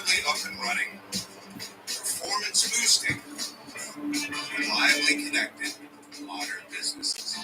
solidly up and running, performance boosting, reliably connected modern businesses.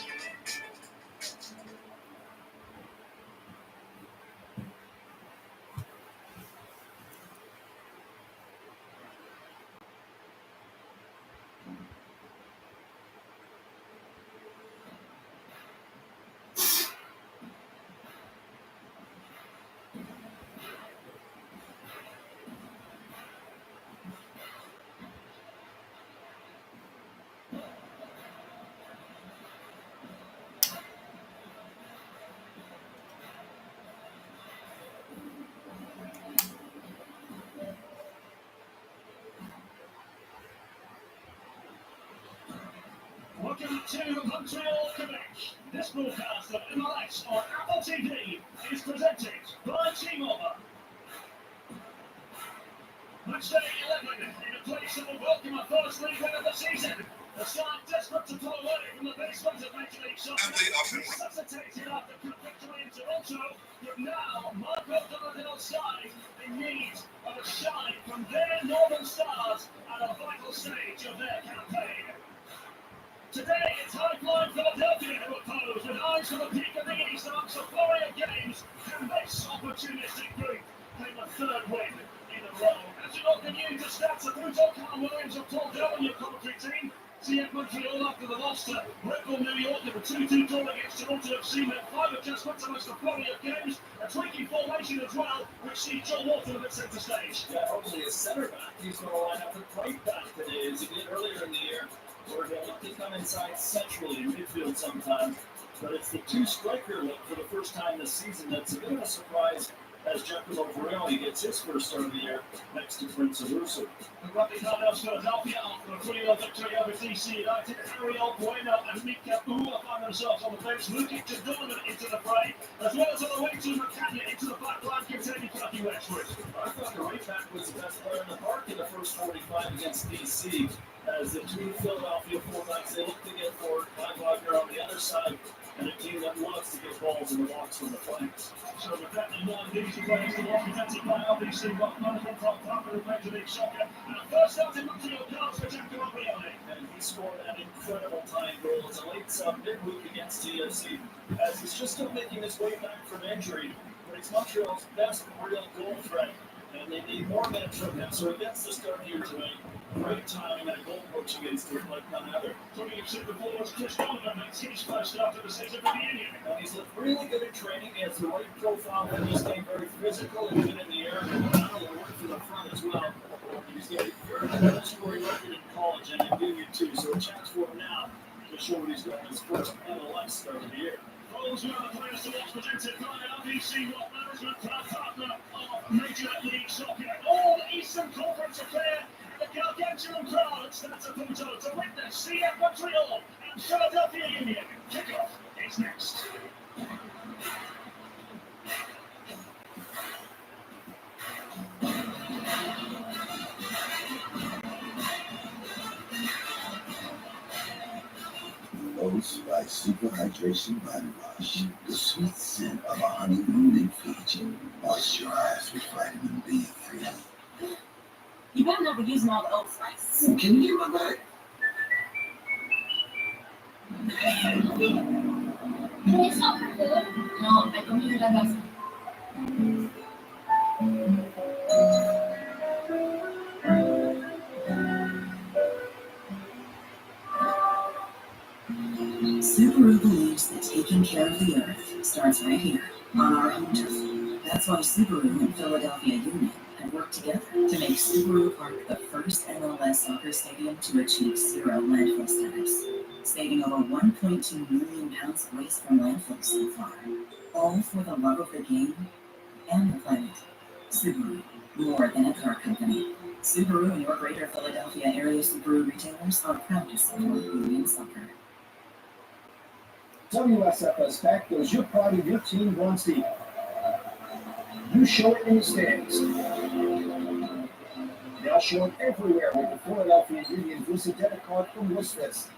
Welcome to Montreal, Quebec. This broadcast of MLS on Apple TV is presented by T-Mobile. Match day 11 in a place that will welcome a first league win of the season. The side desperate to pull away from the basement of Major League Soccer. Resuscitated after cup victory in Toronto, but now Marco Donaldino's side in need of a shine from their Northern Stars at a vital stage of their campaign. Today, it's high-flying Philadelphia who oppose with eyes to the peak of the East amongst the flurry of games. Can this opportunistic group claim a third win in a row? As you look anew to stats, the brutal Carl Williams of Paul Dell on your commentary team. CF Montreal after the loss to Red Bull New York in the 2-2 draw against Toronto FC made 5 adjustments amongst the flurry of games. A tweaking formation as well, which sees Joel Walton at centre stage. Yeah, hopefully a centre back. He's going to line up at right back today, as he did earlier in the year, where he'll have to come inside centrally in midfield sometimes. But it's the two-striker look for the first time this season that's a bit of a surprise as Giacomo Verrilli gets his first start of the year next to Prince Arusu. The rugby clubhouse Philadelphia after a 3-0 victory over DC United. Ariel Bueno and Mika Ua find themselves on the bench. Lukic and Donovan into the fray, as well as on the way to McCann into the back line containing Kentucky Westwood. I thought the right back was the best player in the park in the first 45 against DC. As the two Philadelphia fullbacks, they look to get forward. Clive Wagner on the other side, and a team that loves to get balls in the box from the flanks. So McCann and one of these two players to watch defensive by LBC, but management from partner of Major League Soccer. And a first out in Montreal cards for Giacomo Verrilli. And he scored an incredible time goal. It's a late midweek against TFC, as he's just still making his way back from injury. But he's Montreal's best real goal threat, and they need more minutes from him. So he gets the start here tonight. Great timing, that goal poach against him like none other. Coming into the ball was Chris Donovan, makes his first start of the season for the Union. And he's looked really good at training. He has the right profile when he's getting very physical and good in the air. And not only work for the front as well. He's got a very good scoring record in college and in Union too. So a chance for him now to show what he's done in his first MLS start of the year. Those were the players to watch presented by LBC, what management partner of Major League Soccer. All Eastern Conference affair. The gargantuan crowd at Stade Saputo to witness CF Montreal and Philadelphia Union. Kickoff is next. Proposed by Super Hydration Body Wash, the sweet scent of a honeymoon in Fiji. Moisturize with vitamin B3. You better not be using all the Old Spice. Can you get my bag? Can you stop her food? No, I don't need that casa. Subaru believes that taking care of the earth starts right here, on our home turf. That's why Subaru and Philadelphia Union have worked together to make Subaru Park the first MLS soccer stadium to achieve zero landfill status, saving over 1.2 million pounds of waste from landfills so far. All for the love of the game and the planet. Subaru, more than a car company. Subaru and your greater Philadelphia area Subaru retailers are proud to support Union Soccer. WSFS Factors, you're proud of your team once deep. You show it in the stands. Now show it everywhere with the Philadelphia Union Visa debit card from Listless.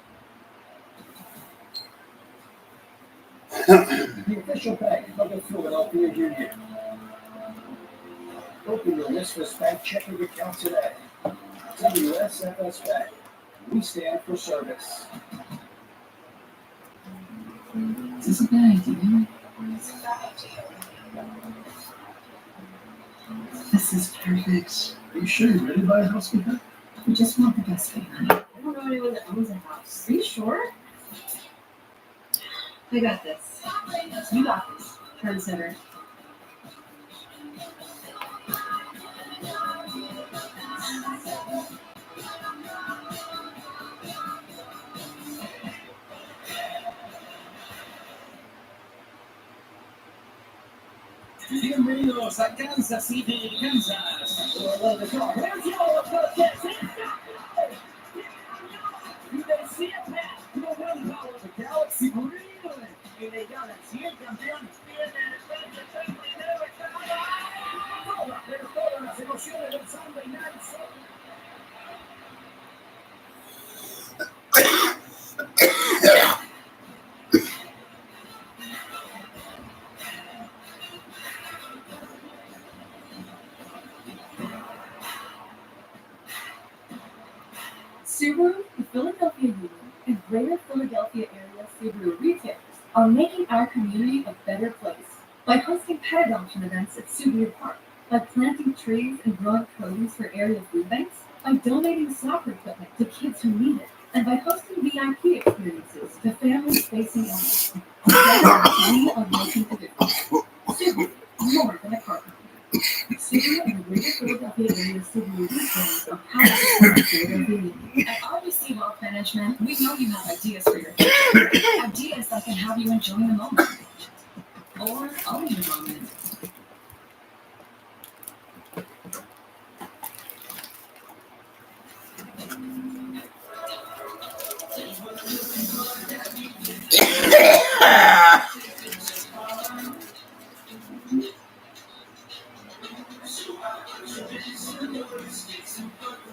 The official bank of the Philadelphia Union. Open your Westfist Bank checking account today. WSFS Bank. We stand for service. Is this a bad idea? This is perfect. Are you sure you're ready to buy a house with that? We just want the best thing, honey. I don't know anyone that owns a house. Are you sure? I got this. You got this. Trendsetter. Bienvenidos a Kansas City, Kansas. Where's your You can see it back to the one power of the galaxy reeling. Y le gana el 100 campeón. Tiene el frente primero. Pero todas las emociones del Sunday Night Soccer. Subaru, the Philadelphia Union, and Greater Philadelphia area Subaru retailers are making our community a better place by hosting pet adoption events at Subaru Park, by planting trees and growing produce for area food banks, by donating soccer equipment to kids who need it, and by hosting VIP experiences to families facing illness. Together, we are making a difference. Subaru, more than a car company. Subaru and the Greater Philadelphia area Subaru retailers are powered by Philadelphia Union. At RBC Wealth Management, we know you have ideas for your future. Ideas that can have you enjoying the moment. Or own the moment.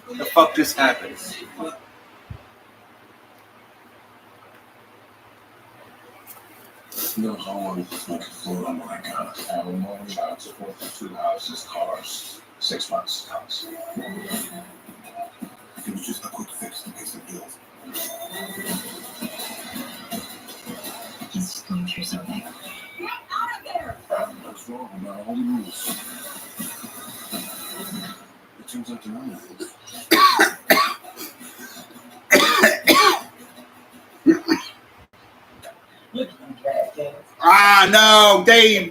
The fuck just happened? No homeowners is like food on my account. Alimony, child support for 2 houses, cars, 6 months house. It was just a quick fix to pay some bills. He's just going through something. Get out of there! What's wrong about all the rules? It turns out to know rules. Ah, no, Dave.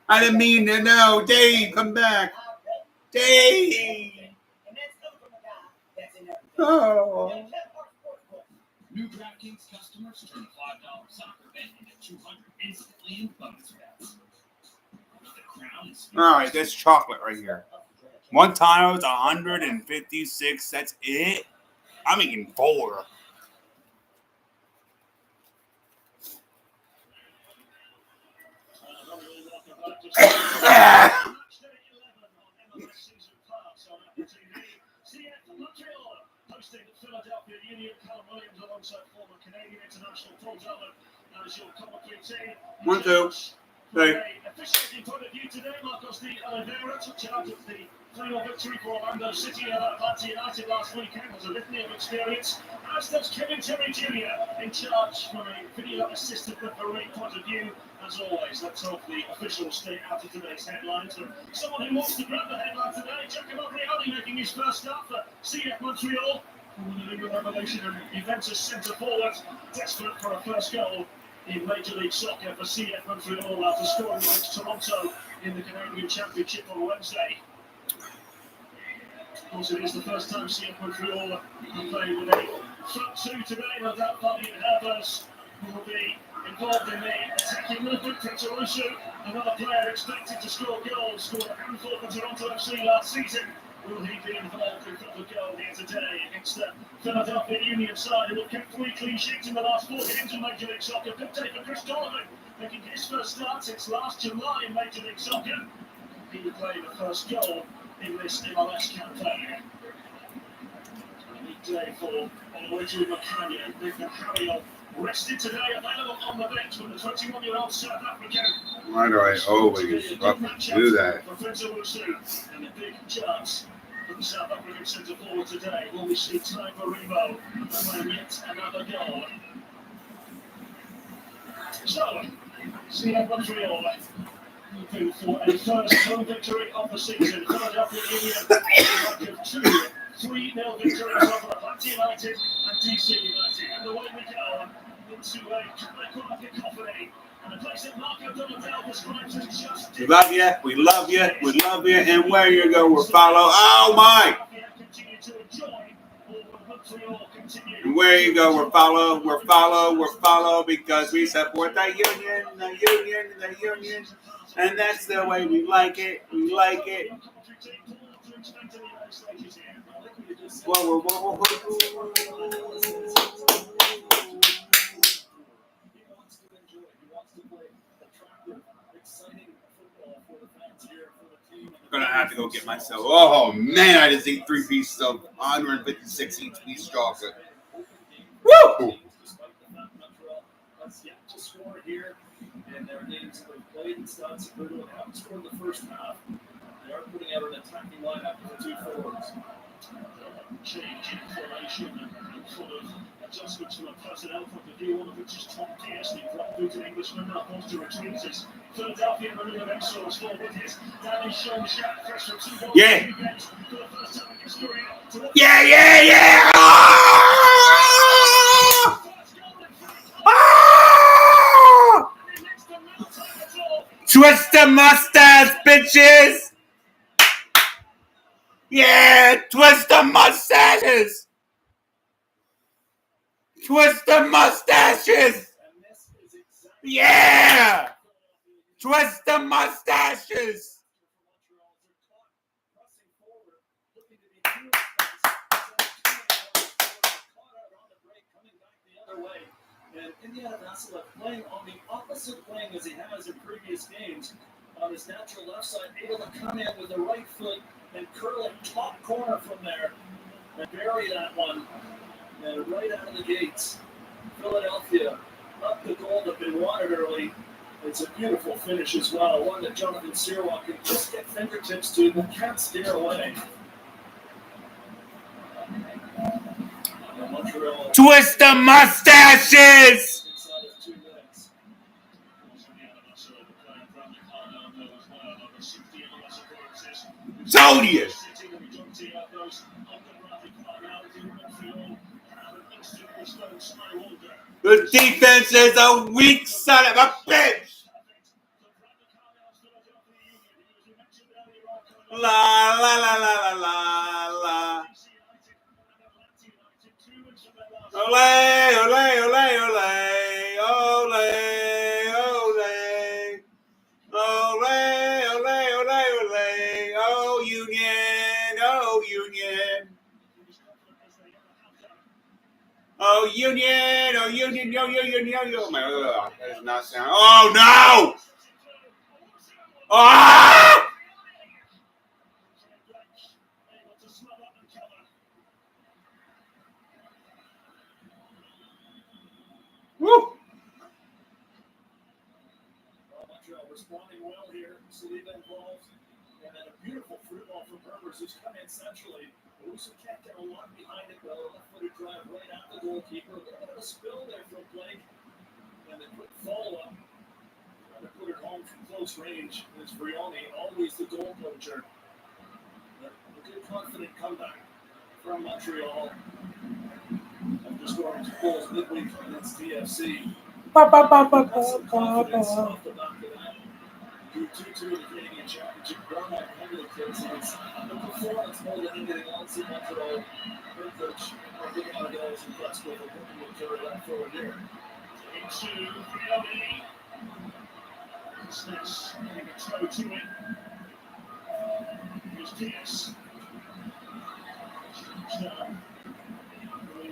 I didn't mean to. No, Dave, come back. Dave. Oh. New DraftKings customers turn $5 soccer bet into $200 instantly in bonus bets. The crown is All right, that's chocolate right here. One time it was 156. That's it. I'm eating 4. Montreal hosting Philadelphia Union. Callum Williams alongside former Canadian international Paul Talbot as your commentary team. 1, 2, 3. Officiating point of view today, Marcos de Oliveira took charge of the 3-0 victory for Orlando City and Atlanta United last weekend. There's a litany of experience, as does Kevin Terry Jr. in charge from a video assistant referee point of view. As always, let's hope the officials stay out of today's headlines. And someone who wants to grab the headline today, Giacomo Brioni making his first start for CF Montreal. Former New England revelation and Juventus centre forward, desperate for a first goal in Major League Soccer for CF Montreal after scoring against Toronto in the Canadian Championship on Wednesday. Of course, it is the first time CF Montreal have played with a front 2 today. No doubt Fabian Herbers will be involved in the attacking movement. Tetsurusu, another player expected to score goals, scored a handful for Toronto FC last season. Will he be involved in the goal here today against the Philadelphia Union side, who have kept 3 clean sheets in the last 4 games in Major League Soccer? Good day for Chris Donovan, making his first start since last July in Major League Soccer. He would play the first goal in this MLS campaign. A big day for Luigi Macagne, Nathan Harriel Rested today, available on the bench for the 21-year-old South African. Why do I always fucking do that? And the big chance for the South African centre forward today will we see time for Rebo playing yet another goal. So, CF Montreal looking for a first home victory of the season. Philadelphia Union on the back of 2-3-0 victories over Atlanta United and DC United. And away we go into a record of cacophony. And a place that Marco Donadell describes as just... We love you, we love you, we love you, and where you go, we'll follow. Oh my! And where you go, we're follow, because we support the union, and that's the way we like it. Whoa. I'm gonna have to go get myself. Oh man, I just ate 3 pieces of 156 each piece chocolate. Woo! To score here, and their games that they've played and stats are good. They haven't scored in the first half. They are putting out an attacking lineup with 2 forwards. Change in formation and sort of adjustments from a personnel point of view, one of which is Tom Pearson, flat-footed Englishman, now wants to retrieve his Philadelphia Marina Exos forward his Danny Schoenstatt, fresh from 2 goals. Yeah. For the first time in his career. Yeah. Twist the mustache, bitches! Yeah, twist the mustaches! Twist the mustaches! Yeah! Twist the mustaches! And Indiana Vassila playing on the opposite wing as he has in previous games. On his natural left side, able to come in with the right foot and curl it top corner from there and bury that one. And right out of the gates, Philadelphia up the goal that they wanted early. It's a beautiful finish as well. One that Jonathan Sirwalk can just get fingertips to but can't steer away. Montreal. Twist the mustaches! Zodiac! The defense is a weak son of a bitch! La. Ole, ole, ole, ole, ole, ole. Ole, ole, ole, ole. Oh, Union, oh, Union. Oh, Union, oh, Union, yo. That does not sound. Oh, no! Ah! Woo! Montreal responding well here. Saliba involved. And then a beautiful fruit ball from Berbers who's come in centrally. Owusu can't get a lot behind it, though. Left-footed drive right at the goalkeeper. A little bit of a spill there from Blake. And the quick follow-up. Trying to put it home from close range. It's Brioni, always the goal poacher. A good, confident comeback from Montreal. After scoring 2 goals midweek against TFC. Confidence off the back of that. Drew 2-2 in the Canadian Championship. Grown up under the kids. It's the performance more than anything else in Montreal. Their coach, Montreal, is impressed with it. We'll carry that forward here. Into Brioni. Smith's getting a toe to it. Here's Diaz.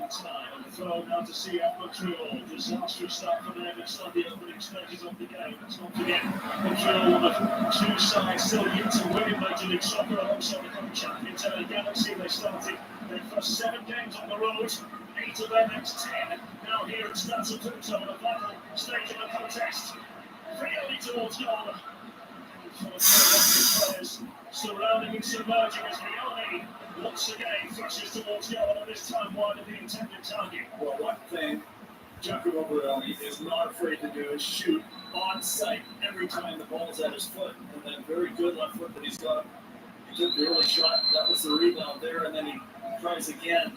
time. Throw now to see out Montreal. Disastrous start for them. It's not the opening stages of the game. Let's not forget Montreal, one of two sides still yet to win in Major League Soccer alongside the current champions LA Galaxy. They started their first 7 games on the road. 8 of their next 10. Now here at Standout on the final stage of the contest. Really towards goal. Players surrounding and submerging as Rione once again thrushes towards goal, and this time wide of the intended target. Well, one thing Giacomo Barelli is not afraid to do is shoot on sight every time the ball's at his foot. And that very good left foot that he's got. He took the early shot. That was the rebound there, and then he tries again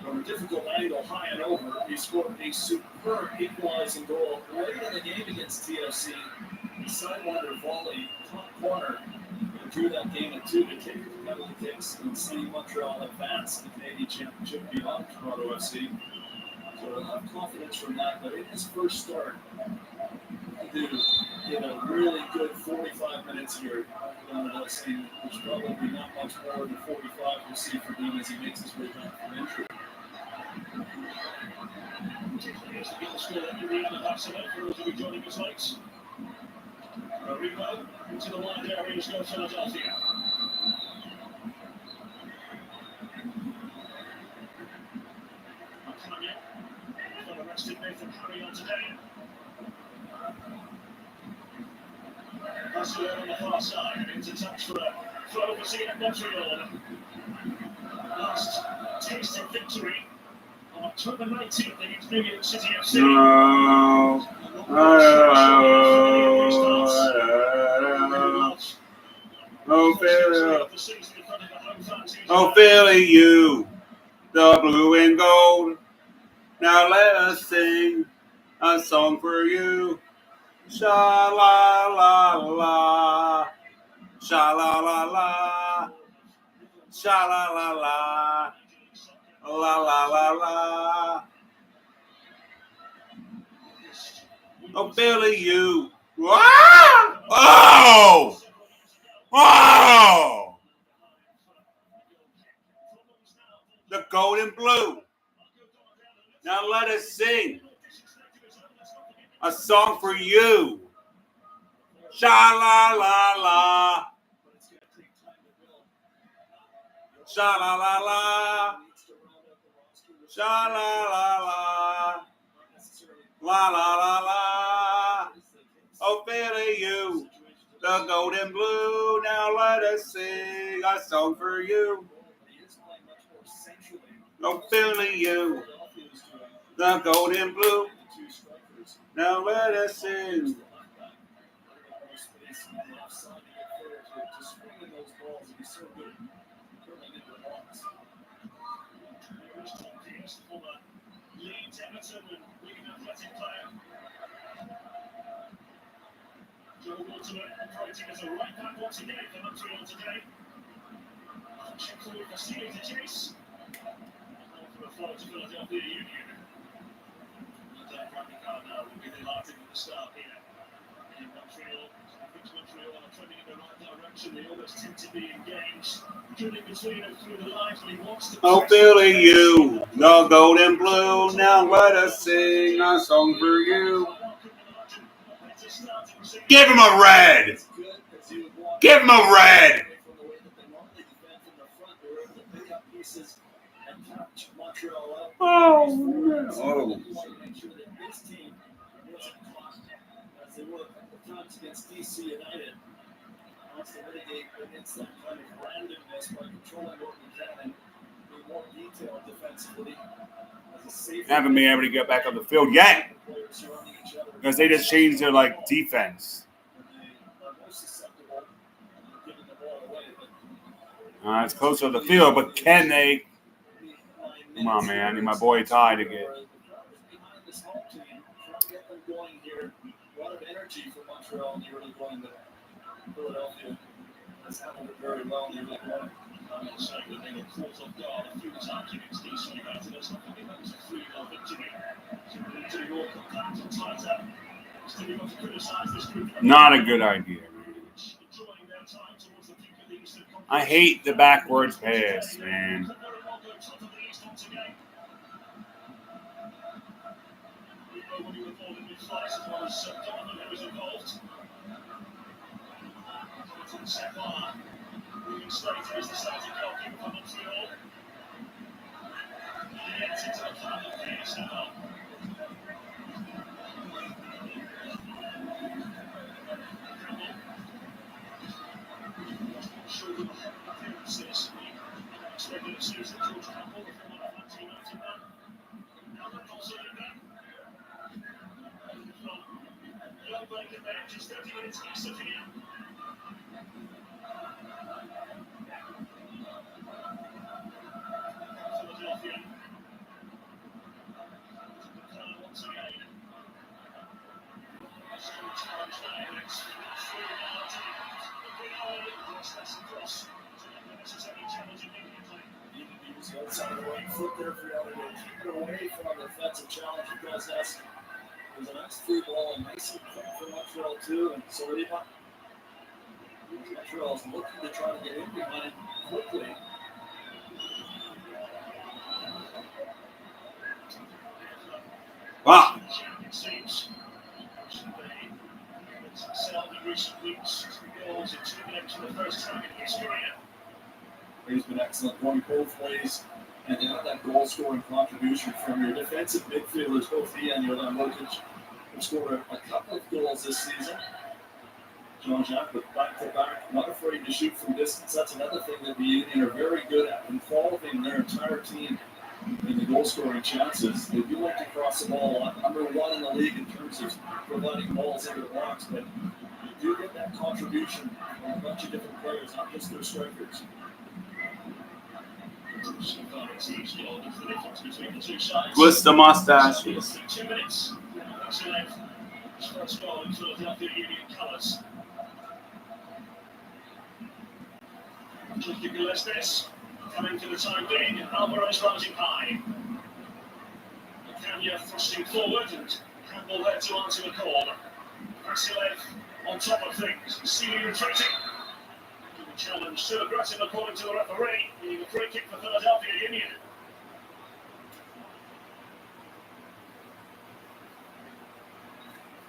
from a difficult angle, high and over. He scored a superb equalizing goal late in the game against TFC. He sidewinder volley, top corner, and drew that game at 2 to take the penalty kicks and see Montreal advance the Canadian Championship beyond Toronto FC. So I have confidence from that, but in his first start, he did a really good 45 minutes here. There's probably not much more than 45 we'll see for him as he makes his way back from injury. Here's the goal scorer in the other half, so for those of you joining us late. Rico into the wide areas goes Philadelphia. Got arrested Nathan Curry on today. Barcelona on the far side, into touch for a throw for Zenit Montreal. Last taste of victory on October 19th against New York City FC. Oh, Philly, you, the blue and gold. Now let us sing a song for you. Sha la la la, sha la la la, sha la la la, la la la la. Oh, Philly, you. Ah! Oh! Oh! The gold and blue. Now let us sing a song for you. Sha la la la. Sha la la la. Sha la la la. La la la la. Oh, Philly, you, the gold and blue. Now let us sing a song for you. Oh, Philly, you, the gold and blue. Now let us sing. Leeds, Everton, and Wigan Athletic player. Joe Waterman operating as a right back once again for Montreal today. Checks away for Sealy to chase. For a throw to Philadelphia Union. Bradley Carnell will be delighted with the start here in Montreal. I think Montreal are trending in the right direction. They always tend to be in games. Drilling between them through the lines when he wants to. Oh, Philly, you, the gold and blue. Now let us sing a song for you. Give him a red. Give him a red. Oh, man. Oh. As they work at times against DC United, wants to mitigate against that kind of randomness by controlling what we can and being more detailed defensively. Haven't been able to get back on the field yet because they just changed their defense. It's close to the field, but can they? Come on, man. I need my boy Ty to get. A lot of energy for Montreal in the early going, but Philadelphia has handled it very well in the early going. I'm not saying that they were caught off guard a few times against DC United. That's not going to be that was a 3-0 victory. So we need to all come back and tighter. Still, you've got to criticise this group. Not a good idea, man. I hate the backwards pass, man. Nobody recorded with flights as well as Donovan, who was involved. To the set bar. Moving straight is the starting goalkeeper for Montreal. Gets into the final phase now. Shoulder appearances. Expected to see George Campbell, the former Atlanta United man. Now they're considering that. Young Baker there, just 30 minutes less of here. Philadelphia. Once again. Challenge there. It's through now to the cross. Not necessarily challenging immediately. You can use the outside of the right foot there for the other to keep it away from the defensive challenge because that's there's a nice free ball and nice and quick for Montreal too, and so really not. Montreal's looking to try to get in behind quickly. Wow. It seems. Excelled in recent weeks. 2 goals in 2 games for the first time in his career. He's been excellent going both ways, and to have that goal scoring contribution from your defensive midfielders, both he and Jordan Lokic, have scored a couple of goals this season. Jean-Jacques with back-to-back, not afraid to shoot from distance. That's another thing that the Union are very good at, involving their entire team in the goal-scoring chances. They do like to cross the ball a lot. Number 1 in the league in terms of providing balls into the box, but you do get that contribution from a bunch of different players, not just their strikers. So far, it's easy on the difference between the two sides. Twist the mustaches. 2 minutes. That's it. First goal in Philadelphia Union colours. Kiki Gillespie coming to the time being. Alvarez rising high. Kanya thrusting forward and Campbell there to answer the call. Vasilev on top of things. Sealy retreating. The challenge too aggressive according to the referee. Needing a free kick for Philadelphia Union.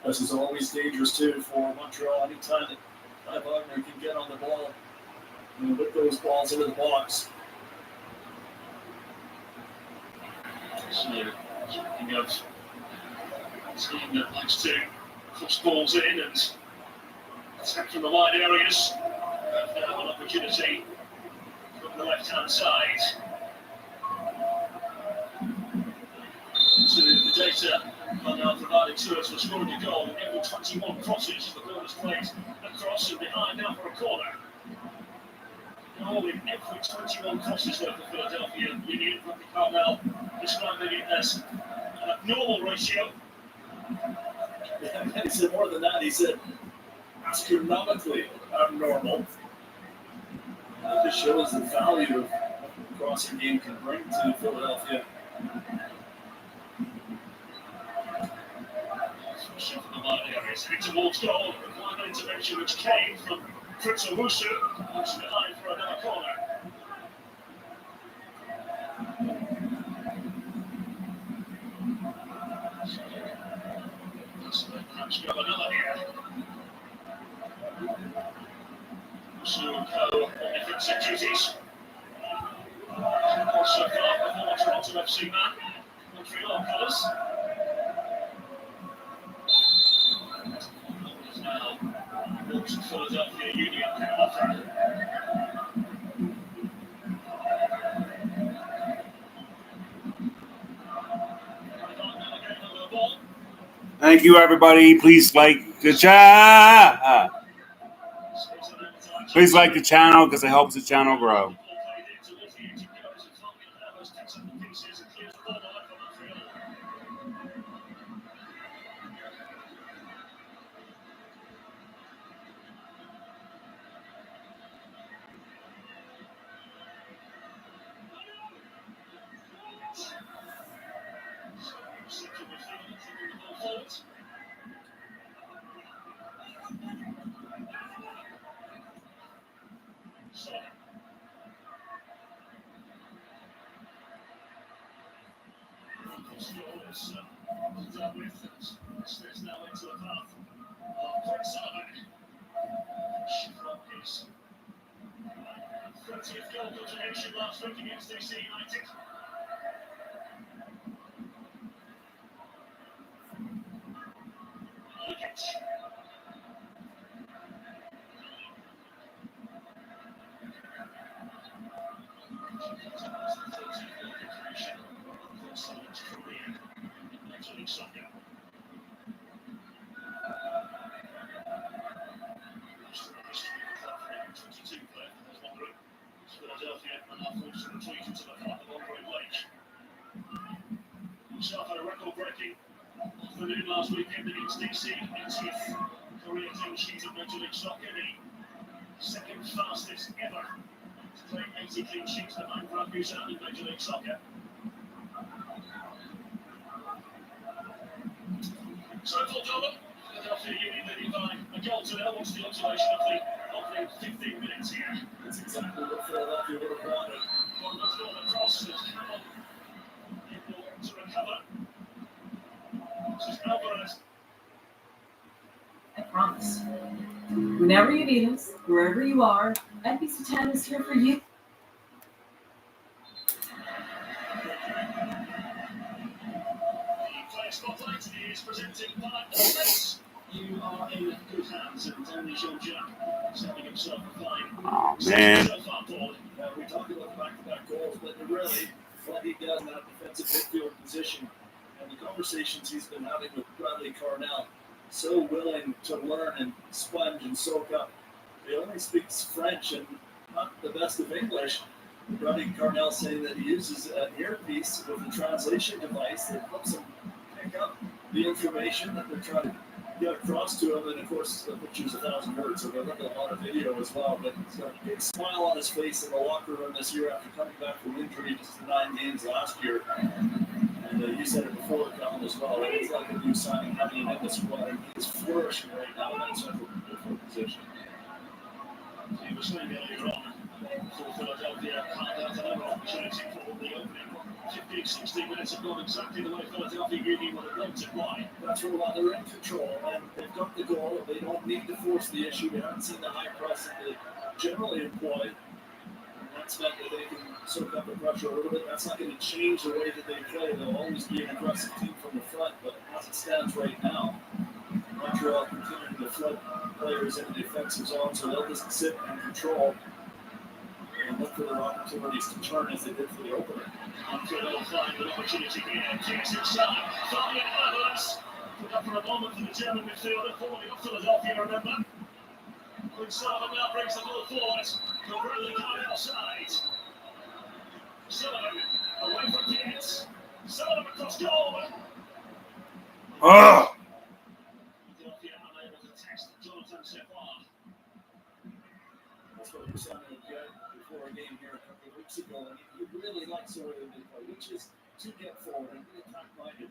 This is always dangerous too for Montreal. Anytime that Ty Wagner can get on the ball and whip those balls into the box. So, speaking of a team that likes to push balls in and attack from the wide areas, now an opportunity from the left-hand side. So the data are now provided to us for scoring a goal in every 21 crosses. The ball is played across and behind now for a corner. Goal in every 21 crosses there for Philadelphia Union. Robbie Carmel describing it as an abnormal ratio. He said more than that. He said astronomically abnormal. That just shows the value of the crossing game can bring to Philadelphia. From the wide areas, heading towards goal. Required an intervention which came from Fritz Owusu, who's behind for another corner. So perhaps go another here. Owusu and Co on defensive duties. Also got the former Toronto FC man, Montreal colours. Now, to Philadelphia Union can offer. Thank you, everybody. Please like the chat. Please like the channel because it helps the channel grow. up with. Steps now into the path of Prince Sullivan. From his 30th goal contribution last week against DC United. Himself had a record-breaking afternoon last weekend against DC, 80th career clean sheet of Major League Soccer, the second fastest ever to play 80 clean sheets behind Rugby's out in Major League Soccer. So full double, Philadelphia Union leading by a goal to nil. What's the observation of the opening 15 minutes here? That's exactly what Philadelphia would have wanted. One that's gone across as Hamill able to recover. This is Alvarez. I promise. Whenever you need us, wherever you are, NBC 10 is here for you. The player spotlight is presented by Offense. You are in good hands, and Tony Jean-Jacques setting himself a fine. Oh, man. We talked about the back-to-back goals, but really, what he does in that defensive midfield position and the conversations he's been having with Bradley Carnell, so willing to learn and sponge and soak up. He only speaks French and not the best of English. Bradley Carnell saying that he uses an earpiece with a translation device that helps him pick up the information that they're trying to get across to him. And of course, the picture's 1,000 words, so they're looking at a lot of video as well. But he's got a big smile on his face in the locker room this year after coming back from injury just to 9 games last year. And you said it before, Colin, as well. It's like a new signing having him in the squad, and he is flourishing right now in that central midfield position. He was saying earlier on, for Philadelphia, can't have another opportunity for the opening 15-16 minutes have gone exactly the way Philadelphia Union would have wanted. Why? That's why they're in control, and they've got the goal. They don't need to force the issue. We haven't seen the high press that they generally employ. And that's meant that they can soak up the pressure a little bit. That's not going to change the way that they play. They'll always be an aggressive team from the front, but as it stands right now, Montreal continuing to flood players in the defensive zone, so they'll just sit and control and look for their opportunities to turn as they did for the opener. Montreal will find an opportunity here. Kicks inside. Fabian Alvarez. Put up for a moment for the German midfielder, forwarding of Philadelphia, remember. When Sullivan now brings the ball forward. To really go outside. Sullivan away from Gibbs. Sullivan across goal. Oh! Philadelphia unable to test Jonathan Sefard. That's what we saw him get before a game here a couple of weeks ago, and he really likes the way they play, which is to get forward and be attack-minded.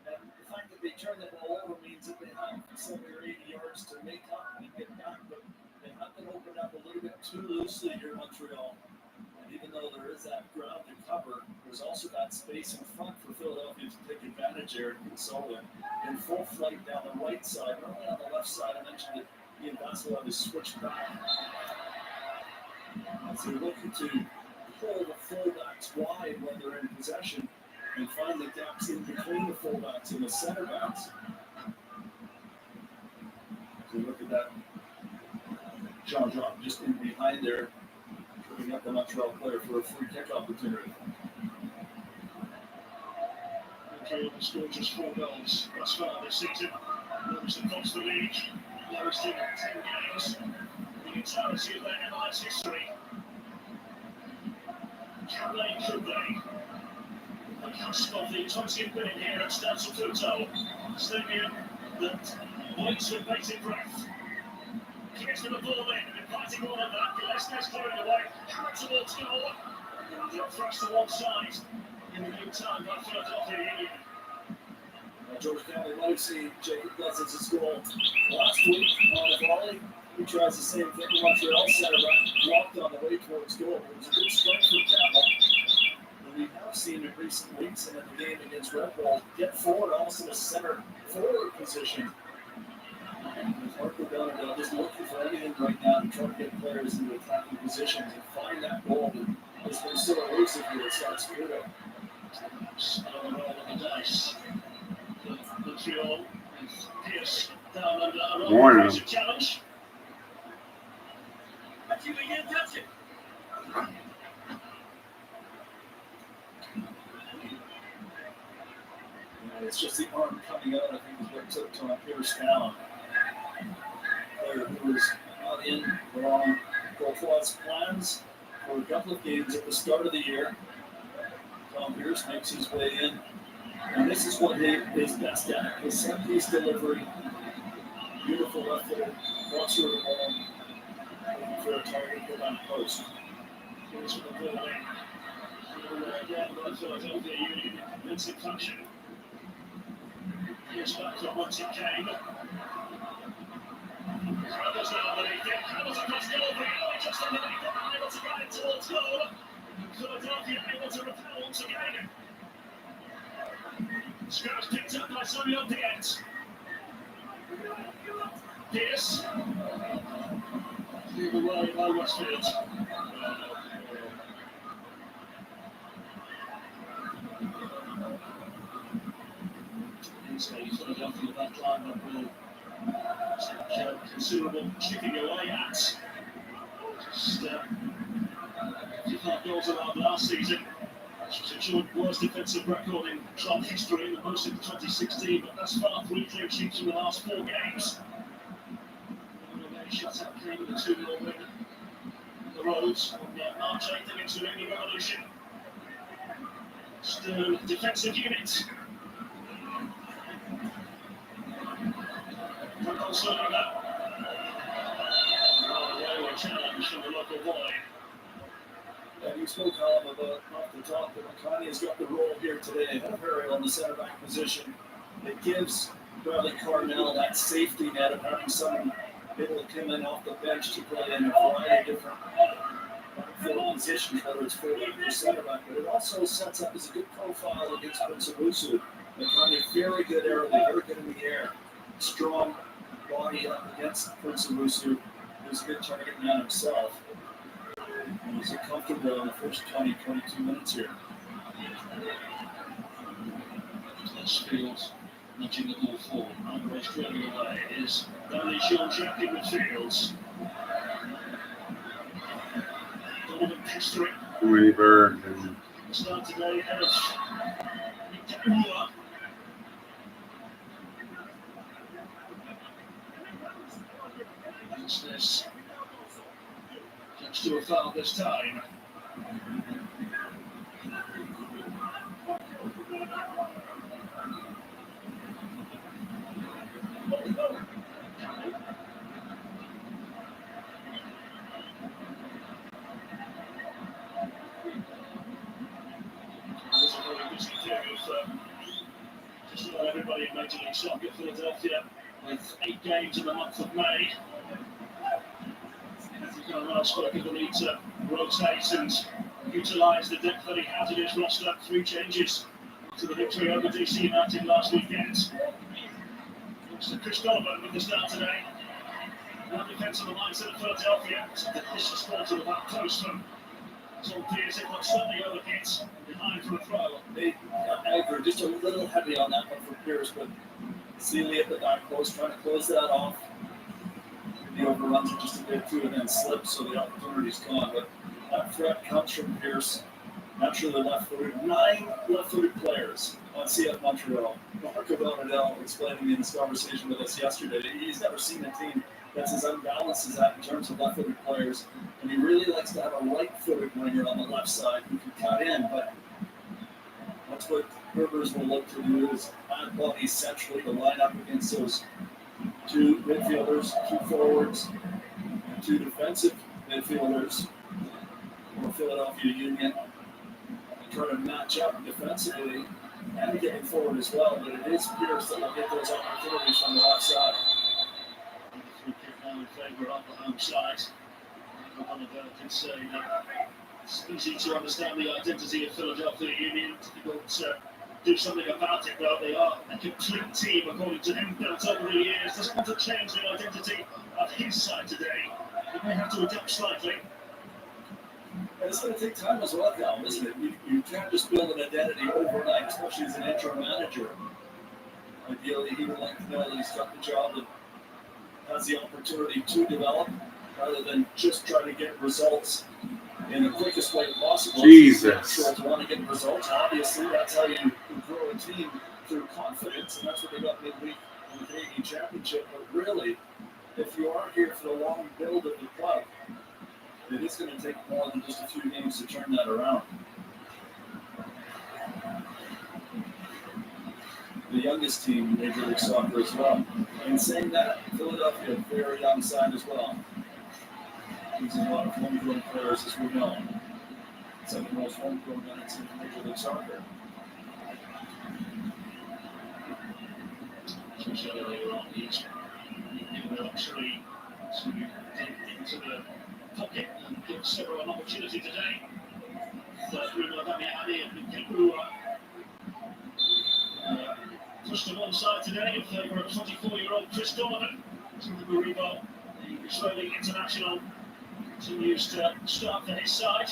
And the fact that they turn the ball over means that they have 70 or 80 yards to make up and get back, but they have been opened up a little bit too loosely here in Montreal. And even though there is that ground to cover, there's also that space in front for Philadelphia to take advantage there and get Sullivan in full flight down the right side, not only on the left side. I mentioned that Ian Vassilov is switched back. As they're looking to pull the fullbacks wide when they're in possession and find the gaps in between the fullbacks and the center backs. So look at that. Jean-Jacques just in behind there, tripping up the Montreal player for a free kick opportunity. Montreal has scored just 4 goals thus far this season. Lowest across the league, lowest in 10 games. The entirety of their MLS history. Can they, could they? The cusp of the 20th minute here at Stade Saputo, stadium that waits with bated breath. Gets to the ball in, inviting all of that. Gillespie's clearing away, hammered towards goal. And thrust to one side. In the meantime, by Philadelphia Union. George County might have seen Jacob Blessings' goal last week on a volley. He tries the same thing. The Montreal center back blocked on the way towards goal. It was a good strike from Campbell. And we have seen in recent weeks and in the game against Red Bull get forward almost in a center forward position. Marco Donadell just looking for everything right now to try to get players into attacking positions and find that goal that has been so elusive here at South Spirit. On the dice. Montreal with Pierce down under a Morning. roll challenge. But you again touch it. It's just the arm coming out, I think, is what took Tom Pierce down. Player who was not in along Gautreau's plans for a couple of games at the start of the year. Tom Pierce makes his way in. And this is what he is best at. His set piece delivery. Beautiful left footed, cross through the ball. Looking for a target for that post. Here's the ball in. Again, by Philadelphia Union. It's a function. Here's back from once it came. Travels now underneath it. Travels across goal. Just underneath it. Able to get it towards goal. Philadelphia able to repel once again. Scratch picked up by Samuel Diaz. Pierce. Lead away by Westfield. It's a Philadelphia backline that will take considerable chipping away at. Just 55 goals allowed last season. Which was a joint worst defensive record in club history, the most in 2016, but thus far 3 clean sheets in the last 4 games. The shutout came with a 2-0 win. The roads on March 8th against the New England Revolution. Stern defensive unit. Concerning that. A challenge from the local boy. And you spoke, Colin, about off the top that McConaughey has got the role here today. Ahead of Harry on the center back position. It gives Bradley Carnell that safety net of having someone able to come in off the bench to play in a variety of different positions, whether it's forward or center back. But it also sets up as a good profile against Prince Owusu. McConaughey very good early, very good in the air. Strong body up against Prince Owusu, who's a good target man himself. And he's comfortable in the first 20-22 minutes here. Fields nudging the ball forward. Andre straining away is Danny Jean-Jacques in midfield. Donovan pestering. Weaver. Start today ahead of Nicaragua. This to a foul this time. This is a very busy period for just about everybody in Major League Soccer. Philadelphia with 8 games in the month of May. Last spoke of the need to rotate and utilise the depth that he has in his roster. 3 changes to the victory over DC United last weekend. Looks to Chris Donovan with the start today. Now defence on the line set of Philadelphia. This is ball to the back post from Tom Pierce. It looks slightly overhit behind for a throw. I agree, just a little heavy on that one for Pierce, but Sealy at the back post trying to close that off. He overruns it just a bit too and then slips, so the opportunity's gone. But that threat comes from Pierce. Naturally left-footed. 9 left-footed players on CF Montreal. Marco Donadell explaining in this conversation with us yesterday. He's never seen a team that's as unbalanced as that in terms of left-footed players. And he really likes to have a right-footed winger on the left side who can cut in. But that's what Rivers will look to do, is add bodies centrally to line up against those 2 midfielders, 2 forwards, and 2 defensive midfielders for Philadelphia Union. Try to match up defensively and getting forward as well, but it is Pierce that will get those opportunities from the left side. Free kick now in favour of the home side. Donadell can say that It's easy to understand the identity of Philadelphia Union. Difficult to do something about it, though. They are a complete team, according to him, built over the years. Doesn't want to change the identity of his side today. He may have to adapt slightly. And it's going to take time as well, Cal, isn't it? You can't just build an identity overnight, especially as an interim manager. Ideally, he would like to know that he's got the job and has the opportunity to develop, rather than just try to get results in the quickest way possible. Jesus. So to want to get results, obviously, that's how you grow a team, through confidence, and that's what they got midweek in the Canadian Championship. But really, if you are here for the long build of the club, it is going to take more than just a few games to turn that around. The youngest team in Major League Soccer as well. And saying that, Philadelphia, very young side as well. Using a lot of homegrown players, as we know. Second most homegrown minutes in Major League Soccer. Especially earlier on, he's given the luxury to get into the pocket and give several an opportunity today. Bruno Damiani and Kepura pushed to one side today in favour of 24-year-old Chris Donovan. To the Maribo, the Israeli international, continues to start for his side.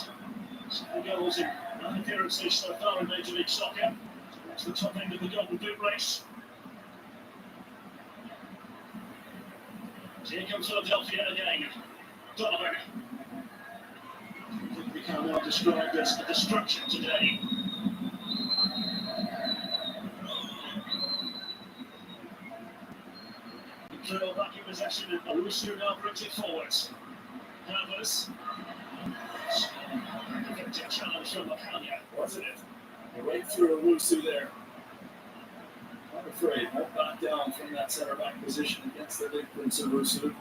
7 goals in 9 appearances so far in Major League Soccer. It's the top end of the Golden Boot race. So here comes Philadelphia again. Donovan. Become now described as a destruction today. Montreal back in possession, and Owusu now brings it forwards. Havers. Effective challenge from Makanya, Wasn't it? Right through Owusu there. I'm afraid, won't back down from that center back position against the big Prince Owusu.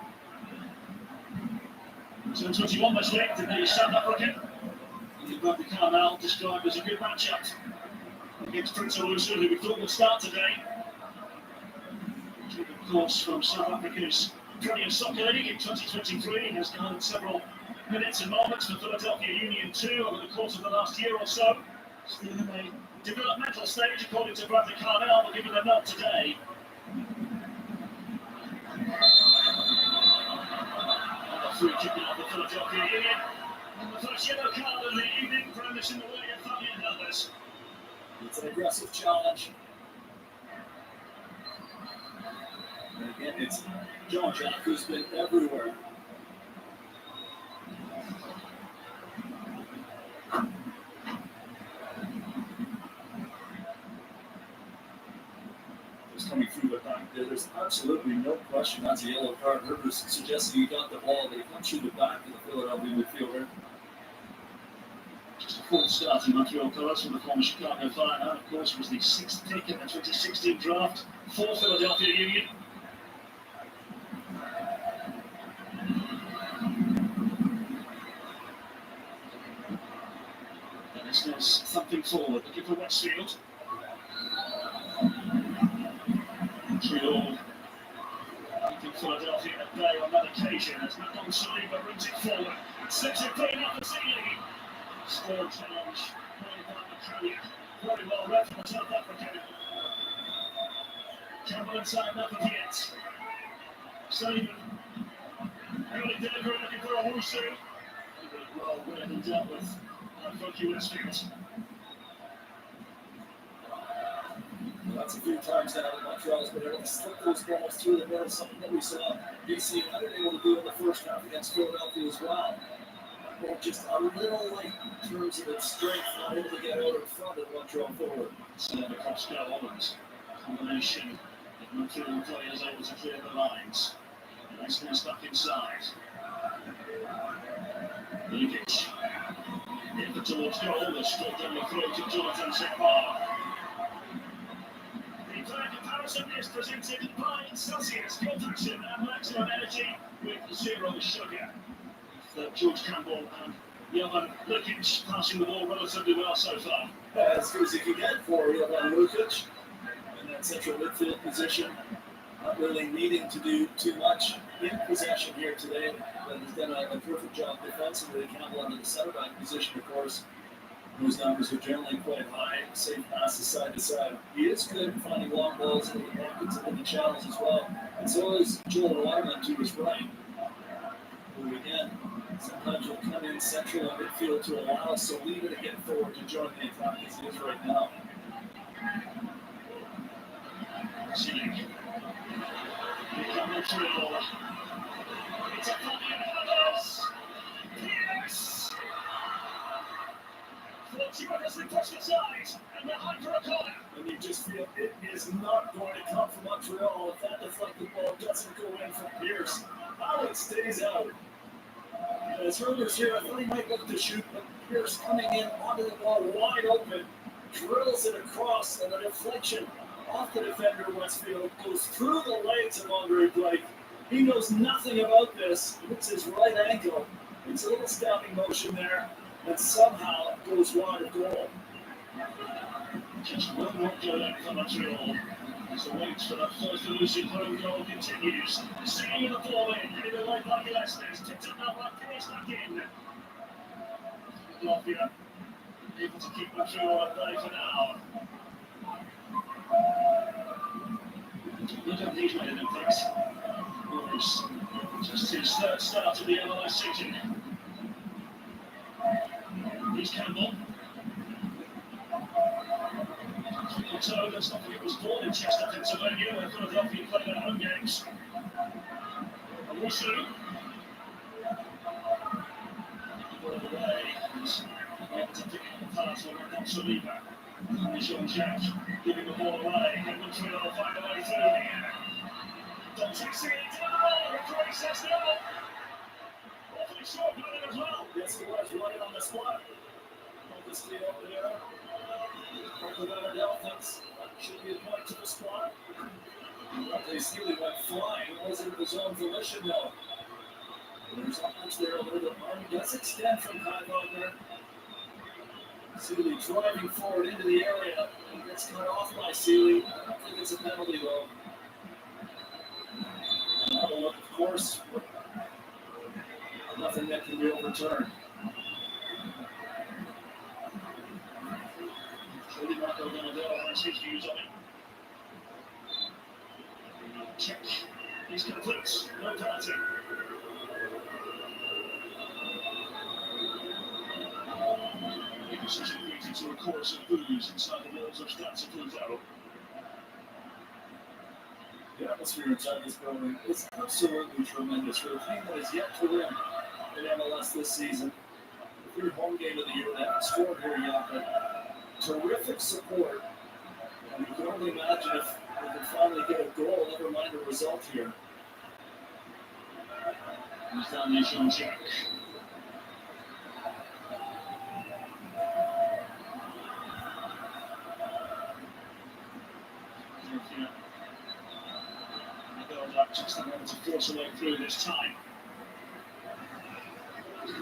So 21 mistake to the South African. You've Carmel described as a good matchup against Prince Owusu, who we thought would start today. Of course, from South Africa's Premier Soccer League in 2023, has garnered several minutes and moments for Philadelphia Union 2 over the course of the last year or so. Still in a developmental stage, according to Bradley Carmel, will give it a nod today. Free kicking off the Philadelphia Union. And the first yellow card of the evening, premise in the way of Fabian Helvers. It's an aggressive challenge. And again, it's John Jack who's been everywhere. Just coming through the back there, there's absolutely no question that's a yellow card. Rivers suggesting he got the ball, but he comes through the back of the Philadelphia midfielder. Just a full start in Montreal colours from the former Chicago Fire. And of course, was the 6th pick in the 2016 draft for Philadelphia Union. And this is thumping forward, looking for Westfield. Montreal keeping Philadelphia at bay on that occasion as Macon Saliba brings it forward. Slips it clean up the ceiling. Still challenge played by Makanya. Very well read from the South African. Campbell inside now for Viet. Sullivan. Early delivery looking for Owusu. Well read and dealt with by Funky Westfield. That's a few times now that Montreal's been able to slip those balls through the middle, something that we saw BC United able to do in the first half against Philadelphia as well. Well, just a little light in terms of its strength, not able to get out in front of Montreal forward. Senator Costco Owens. Combination of Montreal players able to clear the lines. Nice one stuck inside. Lukic. In towards goal, the stroke down the throat to Jonathan Sekbar. The player comparison is presented by Celsius, cold action and maximum energy with zero sugar. George Campbell and Jovan Lukic passing the ball relatively well so far. As good as he can get for Jovan Lukic in that central midfield position. Not really needing to do too much. in possession here today that has done a perfect job defensively. Campbell under the center back position, of course. Those numbers are generally quite high. Safe passes side to side. He is good at finding long balls into the pockets and in the channels as well. And so is Joel Waterman to his right. Who again, sometimes will come in central and midfield to allow Saliba to get forward to join the attack as he is right now. Montreal. It's a copy of others. Yes! 40 minutes we push inside, and we're high for a corner. And you just feel it is not going to come from Montreal if that deflected ball doesn't go in from Pierce. How it stays out. As Herbert's here, I thought he might look to shoot, but Pierce coming in onto the ball wide open, drills it across, and the deflection off the defender Westfield goes through the legs of Andre Blake. He knows nothing about this. It's his right ankle. It's a little stopping motion there, and somehow it goes wide of goal. Just one more goal out for Montreal. As the wait for that first elusive home goal continues. Singing the ball in, headed away by Gillespie's. Tipped up now by Pierce back in. Philadelphia able to keep Montreal at bay for now. They don't need many of them things. Morris, just his third start of the MLS season. Here's Campbell. So that's not what it was called in Chester, Pennsylvania, where Philadelphia played their home games. Owusu. Ball away. Able to pick up the pass on Saliba. Jean-Jacques giving the ball away. And Montreal find a way through here. Don't succeed. Referee says no. Awfully short running as well. Yes, he was running on the spot. Obviously over there. Without a doubt, that should be a point to the spot. They Sealy went flying. It wasn't his own volition, though. There's not much there. A little bit arm does extend from Kai Wagner. Sealy driving forward into the area. He gets cut off by Sealy. I don't think it's a penalty, though. Another look, of course, but nothing that can be overturned. Really Marco Donadell has his views on it. Check. He's complete. No penalty. The decision leading to a chorus of boos inside the walls of Stade Saputo. The atmosphere inside this building is absolutely tremendous for a team that is yet to win in MLS this season. The third home game of the year, they haven't scored here yet, but terrific support. And you can only imagine if we can finally get a goal, never mind a result here. He's down there, Jean-Jacques. Just the moment to force a way through this time.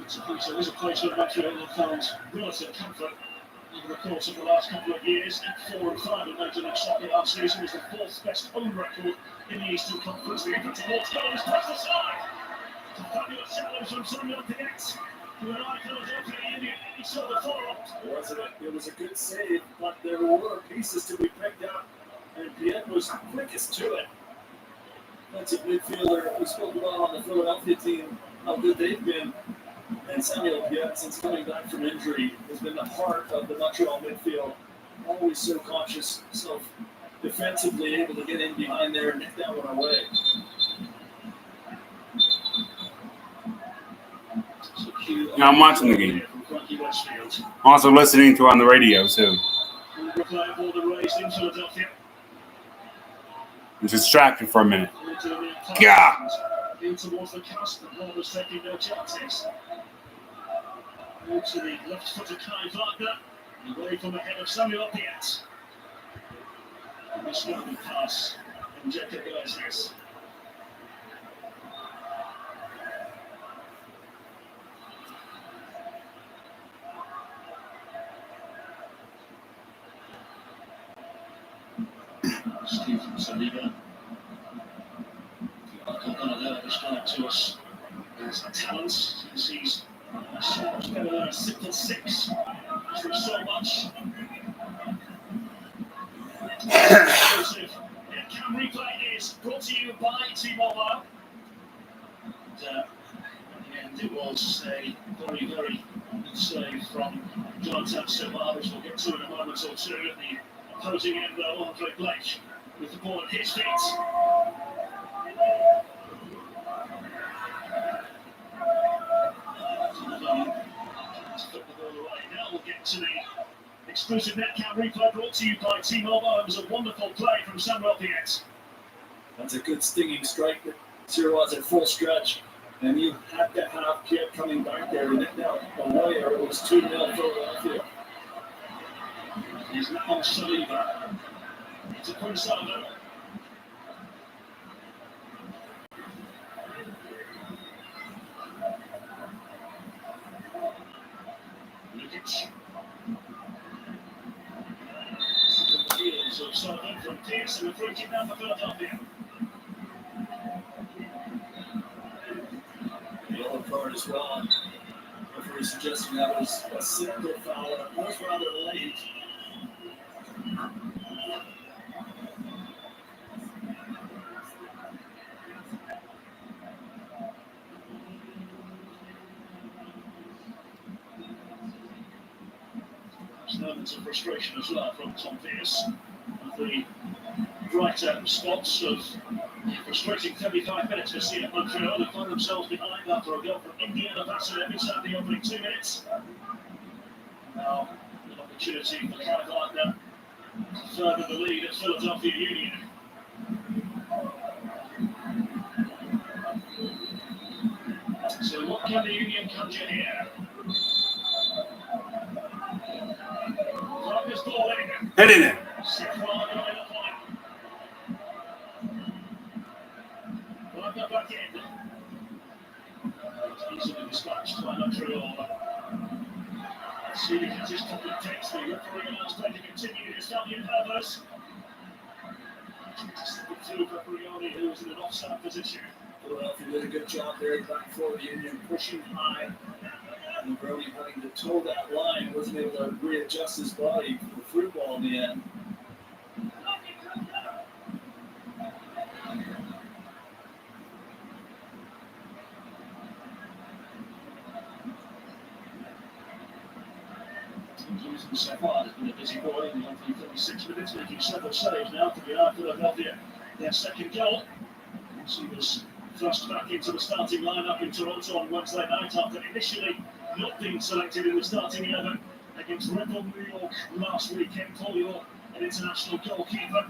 So there's a place where Montreal have found relative comfort over the course of the last couple of years. At 4 and 5 in Major League Soccer last season was the 4th best home record in the Eastern Conference. The effort towards goal is pressed aside. It's a fabulous challenge from Samuel Piet to an eye Philadelphia Union. He saw the follow-up. It was a good save, but there were pieces to be picked up, and Piet was quickest to it. That's a midfielder we spoke about on the Philadelphia team, how good they've been. And Samuel Piet, since coming back from injury, has been the heart of the Montreal midfield. Always so conscious, so defensively able to get in behind there and nick that one away. Yeah, I'm watching the game. I'm also listening to it on the radio, so I'm distracted for a minute. God! In towards the cast, the ball was taking no chances. To the left foot of Kai Wagner, away from the head of Samuel Piet. And this one pass from Jacob Iglesias. Steve Saliba. This because he's so much better than a simple six. Through so much. Exclusive. Cam replay is brought to you by T-Mobile. And it was a very, very good save from Jonathan Silva, which we'll get to in a moment or two at the opposing end, though, Andre Blake with the ball at his feet. Let's put the ball away. Now we'll get to the exclusive Netcam replay brought to you by T-Mobile. It was a wonderful play from Samuel Piet. That's a good stinging strike that Sirois at full stretch. And you had to have Piet coming back there to net out away, or it was 2-0 Philadelphia. He's now Saliba. It's a Gonzalo. Lukic. The heels of Sullivan from Pierce and the free kick now for Philadelphia. Yellow card as well. Referee suggesting that was a single foul, and it was rather late. There's moments of frustration as well from Tom Pierce. The brighter spots of frustrating 35 minutes to see at Montreal. They find themselves behind after a goal from Indiana Vasilevich in the opening 2 minutes. Now, an opportunity for Kyle Gardner to further the lead at Philadelphia Union. So what can the Union conjure here? Gardner's ball in. Head in there. Gardner back in. Easily dispatched by Montreal. Let's see if he can just complete takes the referee allows play to continue. Here's Daniel Herbers. Through Caprioni, who was in an offside position. Philadelphia did a good job there at the back for the Union, pushing high. And Brody having to toe that line, wasn't able to readjust his body for the free ball in the end. Safar has been a busy boy in the opening 36 minutes, making several saves now to be out Philadelphia. Their second goal. He was thrust back into the starting lineup in Toronto on Wednesday night after initially not being selected in the starting 11 against Red Bull New York last weekend. Paul York, an international goalkeeper,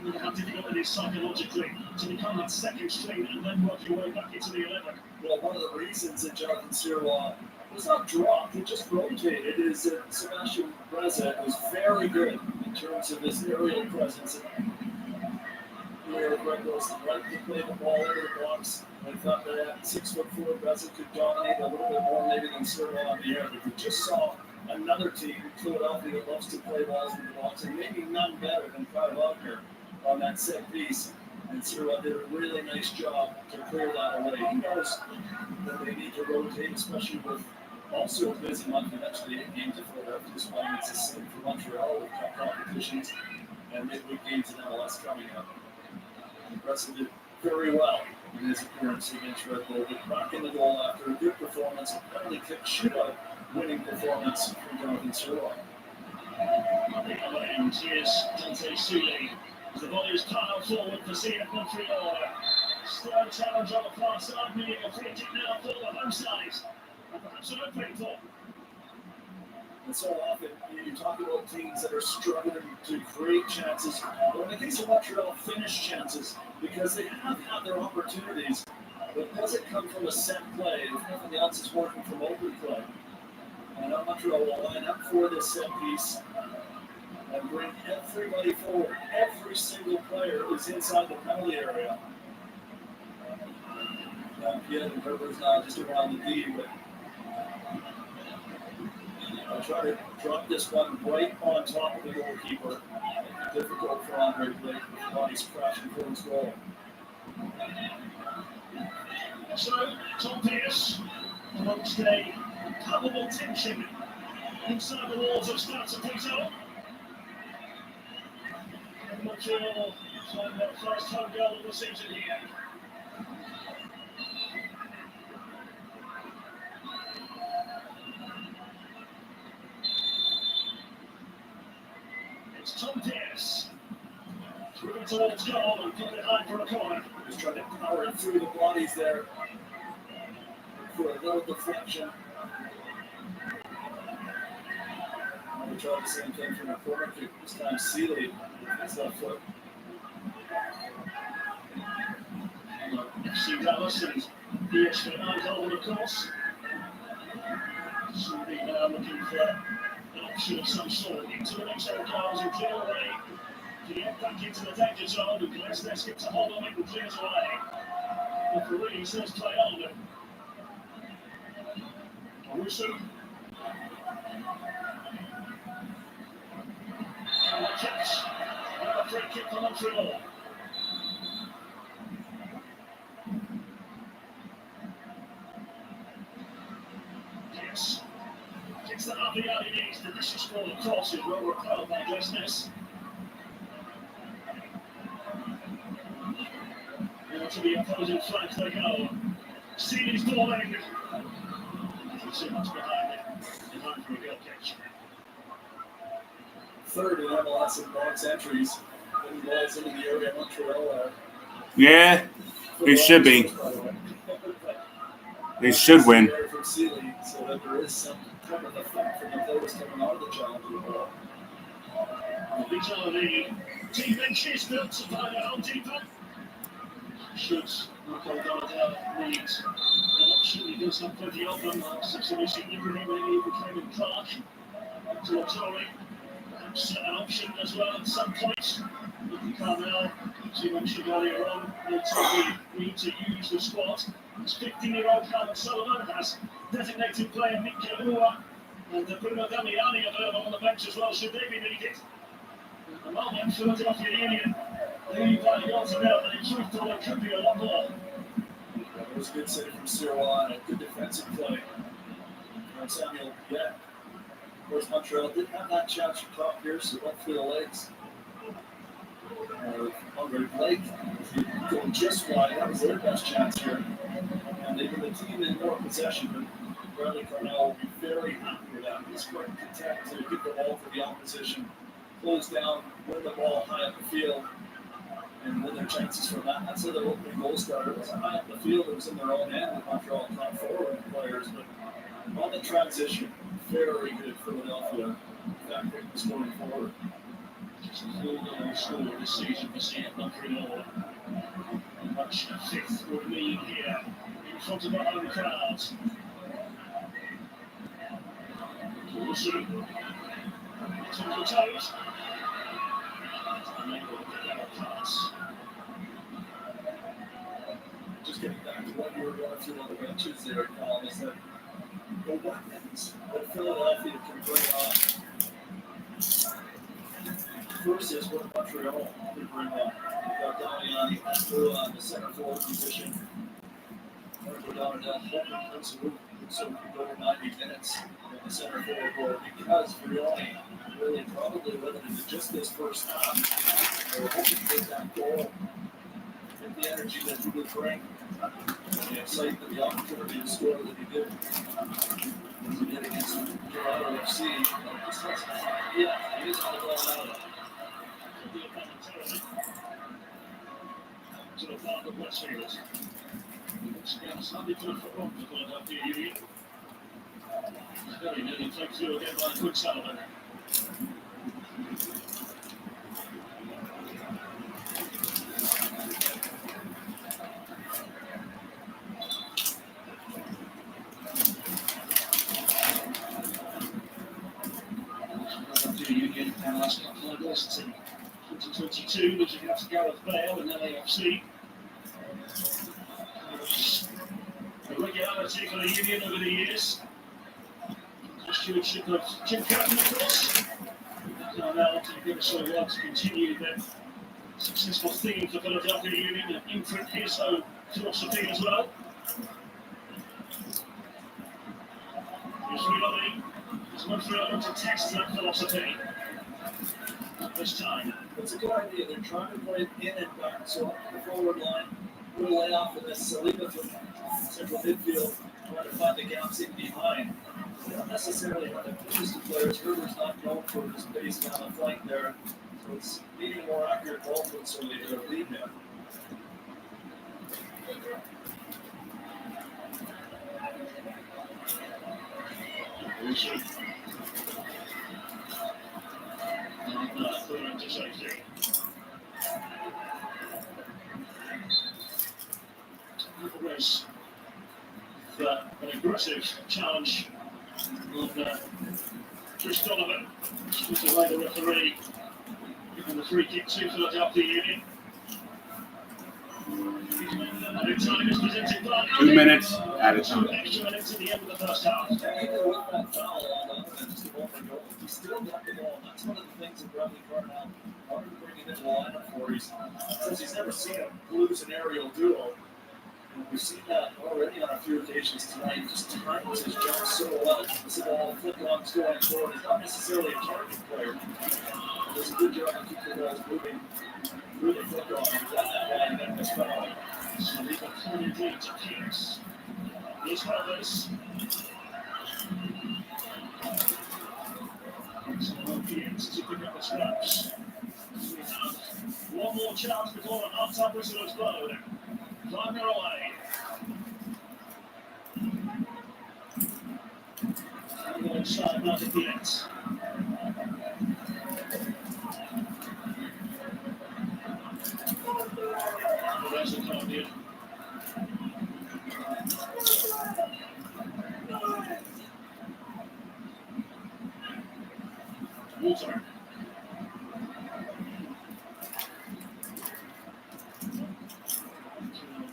and how difficult it is psychologically to become that second string and then work your way back into the 11. Well, one of the reasons that Jonathan Sirois was not dropped, he just rotated, is that Sebastian Breza was very good in terms of his aerial presence. New York Red Bulls like to play the ball into the box. I thought that at 6'4", Breza could dominate a little bit more maybe than Sirois on the air, but we just saw another team, Philadelphia, that loves to play balls in the box, and maybe none better than Kyle Wagner on that set piece. And Sirois did a really nice job to clear that away. He knows that they need to rotate, especially with also a busy month, eventually 8 games of Philadelphia is playing. It's the same for Montreal with cup competitions and midweek games in MLS coming up. Russell did very well in his appearance against Red Bull, but back in the goal after a good performance, a penalty kick shootout winning performance from Jonathan Sirois. And here's Dante Sully. The ball is piled forward for Seat Montreal. Slow challenge on the far side, meaning a free kick now for the home side. And perhaps an opening for. And so often you talk about teams that are struggling to create chances, but in the case of Montreal, finish chances, because they have had their opportunities, but it doesn't come from a set play. If nothing else is working from open play. And now Montreal will line up for this set piece and bring everybody forward. Every single player is inside the penalty area. Now, Piet and Herbert's not just around the D, but I'll try to drop this one right on top of the goalkeeper. Make it difficult for Andre Blake with the bodies crashing for his goal. So, Tom Pierce amongst a palpable tension inside the walls of Stade Saint-Denis. And Montreal find their first home goal of the season here. It's Tom Pierce. Through towards goal and put it high for a corner. Just trying to power it through the bodies there for a little deflection. We tried the same thing from a corner kick. This time Seeley has left foot. FC Dallas and ESV Eindhoven, of course. Somebody now looking for an option of some sort into the next area goals and clear away. To get back into the danger zone, and Glasnes gets a hold on it and clears away. Referee says play on. Russo. And the catch. Another free kick for Montreal. Yes. Gets the half the alley needs. The vicious ball across is well repelled by Glasnes. Now to the opposing flank they go. Seeley's ball in. Too much behind it. Behind for a goal catch. Third in MLS in box entries. When balls into the area of Montreal. Yeah, they should be. They should win. From Seeley, so that there is some kind of effect from the players coming out of the challenge. These are the team benches built to find a home depot. Should Michael Donadell needs an option, he does have plenty of them. Substitution Ibrahim when he became in Clark. To a Tory, perhaps an option as well at some point. Looking Carmel, as you mentioned earlier on, we need to use the squad. This 15-year-old Calvin Sullivan has designated player Nick Kahua and Bruno Damiani available on the bench as well, should they be needed. At the moment, Philadelphia Union lead by goals and out, and in truth, there could be a lot more. It was a good save from Sirwan and a good defensive play from Samuel Piet. Of course, Montreal did have that chance from Top Pierce, it went through the legs. Andre Blake going just wide, that was their best chance here. And they put the team in more possession, but Bradley Carnell will be very happy with that. He's quite content to give the ball to the opposition, close down, win the ball high up the field, and win their chances from that. That's how their opening goal started. It wasn't high up the field, it was in their own end with Montreal top forward players, but on the transition, very good Philadelphia. That quick was going forward. Just a full goal score this season for St. Montreal. Much fifth would mean here in front of our own crowds. Wilson, to the toes. Pass. Just getting back to what you were going through on the benches there, Colin, is that the weapons that Philadelphia can bring on versus what Montreal can bring on. You've got Damiani on the center forward position. Marco Donadell hoping so can go to 90 minutes in the center forward role because Frioni really probably limited to just this first half. They were hoping to get that goal, get the energy that he would bring, the excitement, the opportunity to score that he did. As he did against Toronto FC. Yeah, he is on the ball now. To the part of West Fields. Slightly to the front of Philadelphia Union. Very nearly takes you again by Quick Sullivan. Philadelphia Union and last couple of lists in 2022 was against Gareth Bale and LAFC. The regularity for the Union over the years. The stewardship of Jim Curtin, of course. Now to give us a while to continue the successful theme for Philadelphia Union and imprint his own philosophy as well. It's really, it's Montreal to test that philosophy. This time. It's a good idea. They're trying to play it in and back. So up the forward line, we'll lay off of this. Leave it from central midfield, trying to find the gaps in behind. They don't necessarily have the quickest of players. Herbert's not known for his pace down the flank there. So it's needing more accurate ball foot so they can lead him. To safety. Was an aggressive challenge on Chris Donovan. Just away the referee, giving the free kick to Philadelphia Union. Added time is presented by 2 minutes added 2 time. extra minutes at the end of the first half. Even with that foul on just a moment ago, he still got the ball. That's one of the things that Bradley Carnell wanted to bring him into the lineup for. He says he's never seen him lose an aerial duel. And we've seen that already on a few occasions tonight. He just times his jump so well. This ball flick on going forward. He's not necessarily a target player. He does a good job of keeping the guys moving through the flick on. He's got that line and this foul. So they've got 40 leads to Kings. Here's Harvest. Kings to pick up the scraps. We have one more chance before an half-time whistle is blown. Climbing away. And go inside now to Kings. There's the Cardian. Water.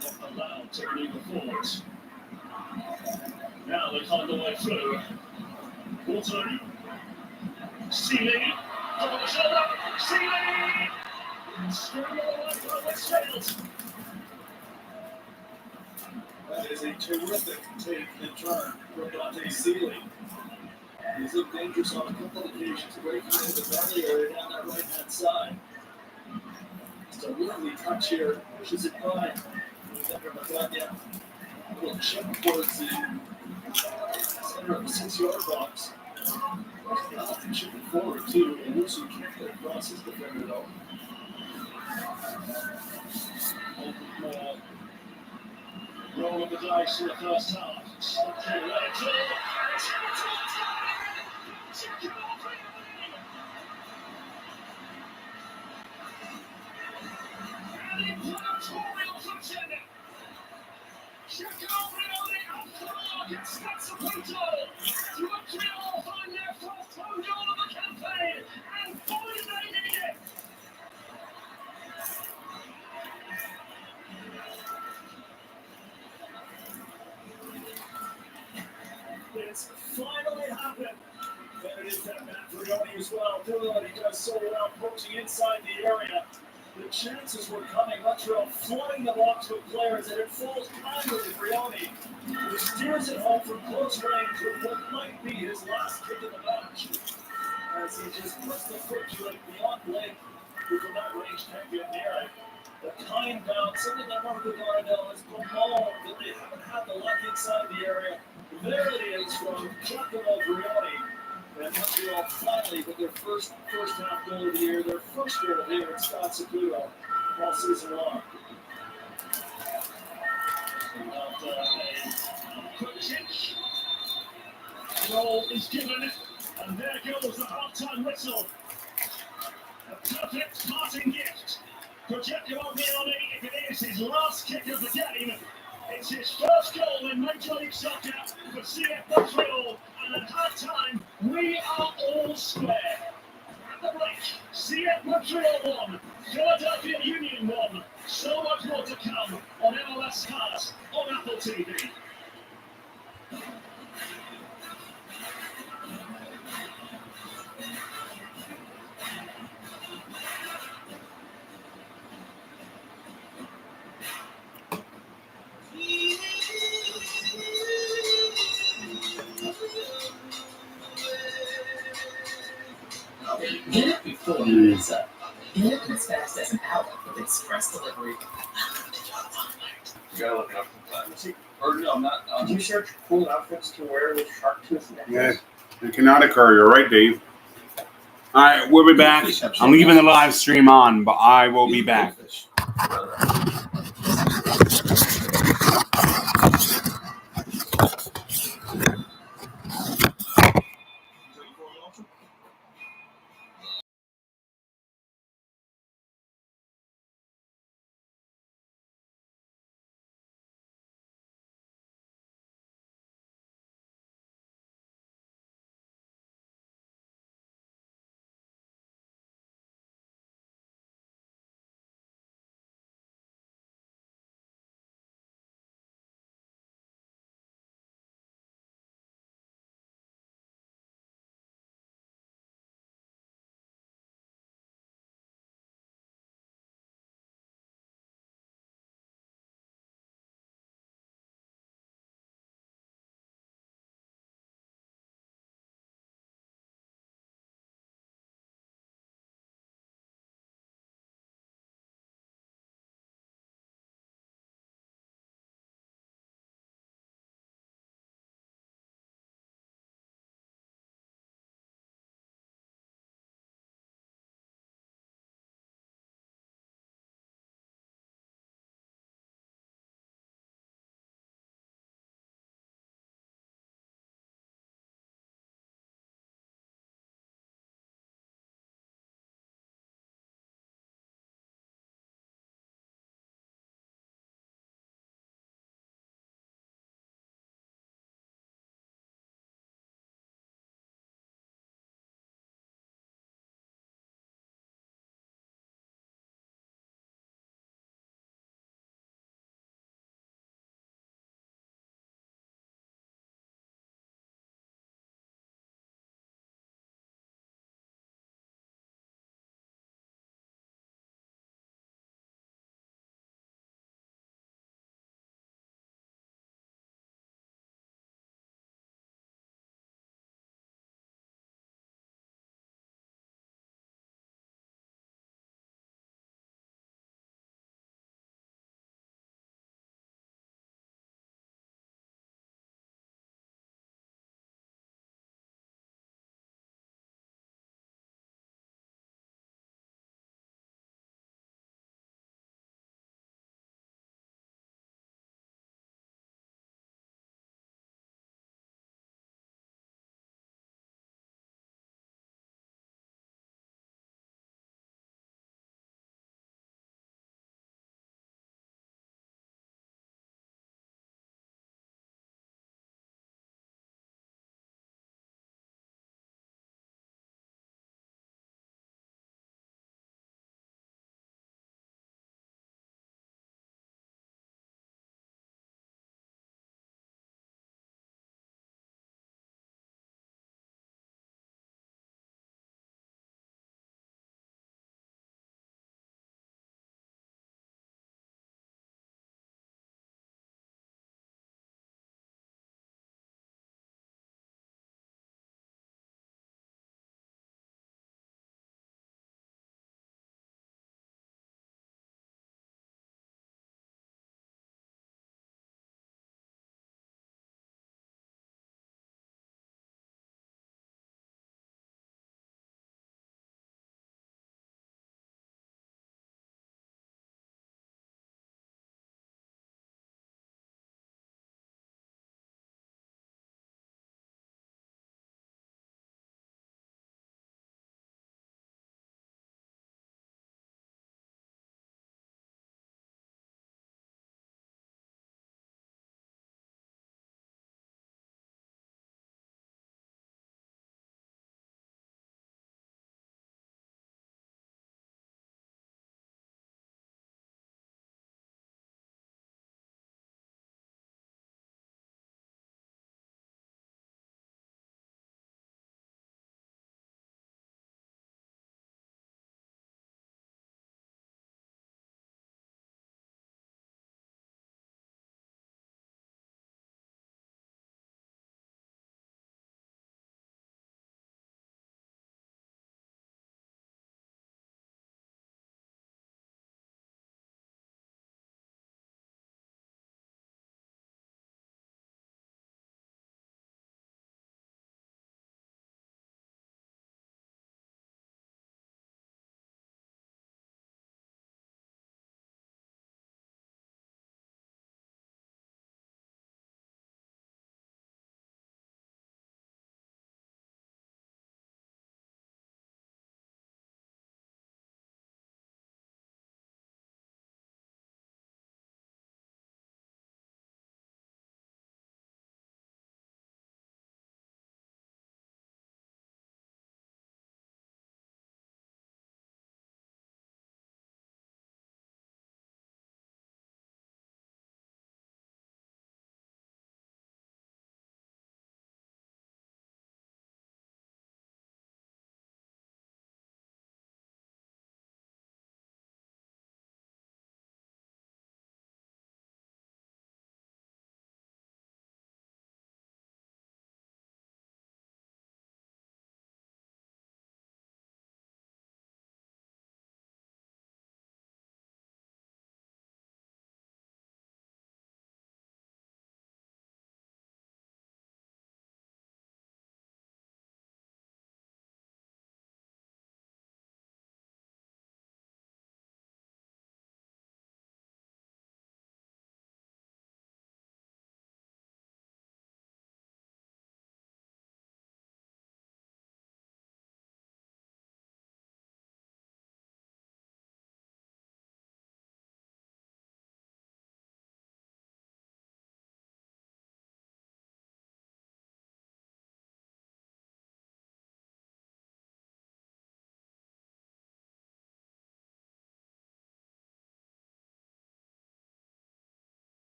Not allowed to leave the forward. Now they find their way through. Water. Sealy. Over the shoulder. Sealy. Screw away from Westfield. That is a terrific take and turn from Dante Sealy. He's looked dangerous on a couple of occasions, away from the belly area down that right-hand side. Just a lovely touch here, pushes it by. Defender Magana. A little chip towards the center of the 6-yard box. Often chipping forward, too. And Wilson can't get across his defender, though. Roll of the dice in the first half. Montreal find their first home goal of the campaign, and boy, they need it. It's finally happened. And it is that Matt Brioni as well. Good. He does so well poaching inside the area. The chances were coming. Montreal flooding the box with players, and it falls kindly to Brioni, who steers it home from close range with what might be his last kick of the match. As he just puts the foot to it beyond Blake, who from that range can't get near it. The kind bounce, something that Marco Gardell has bemoaned that they haven't had the luck inside the area. There it is from Giacomo Brioni. And Montreal finally with their first half goal of the year, their first goal here at Scott Saputo all season long. Goal is given, and there goes the half-time whistle. A perfect parting gift for Giacomo Brioni. If it is his last kick of the game, it's his first goal in Major League Soccer for CF Montreal, and at half-time, we are all square. At the break, CF Montreal 1, Philadelphia Union 1. So much more to come on MLS Stars on Apple TV. Get it before it's up. Get it as fast as an hour with express delivery. You gotta look it up sometime. Or no, not. Did you search cool outfits to wear with shark tooth necklace? Yeah, it cannot occur. You're right, Dave. All right, we'll be back. I'm leaving the live stream on, but I will be back.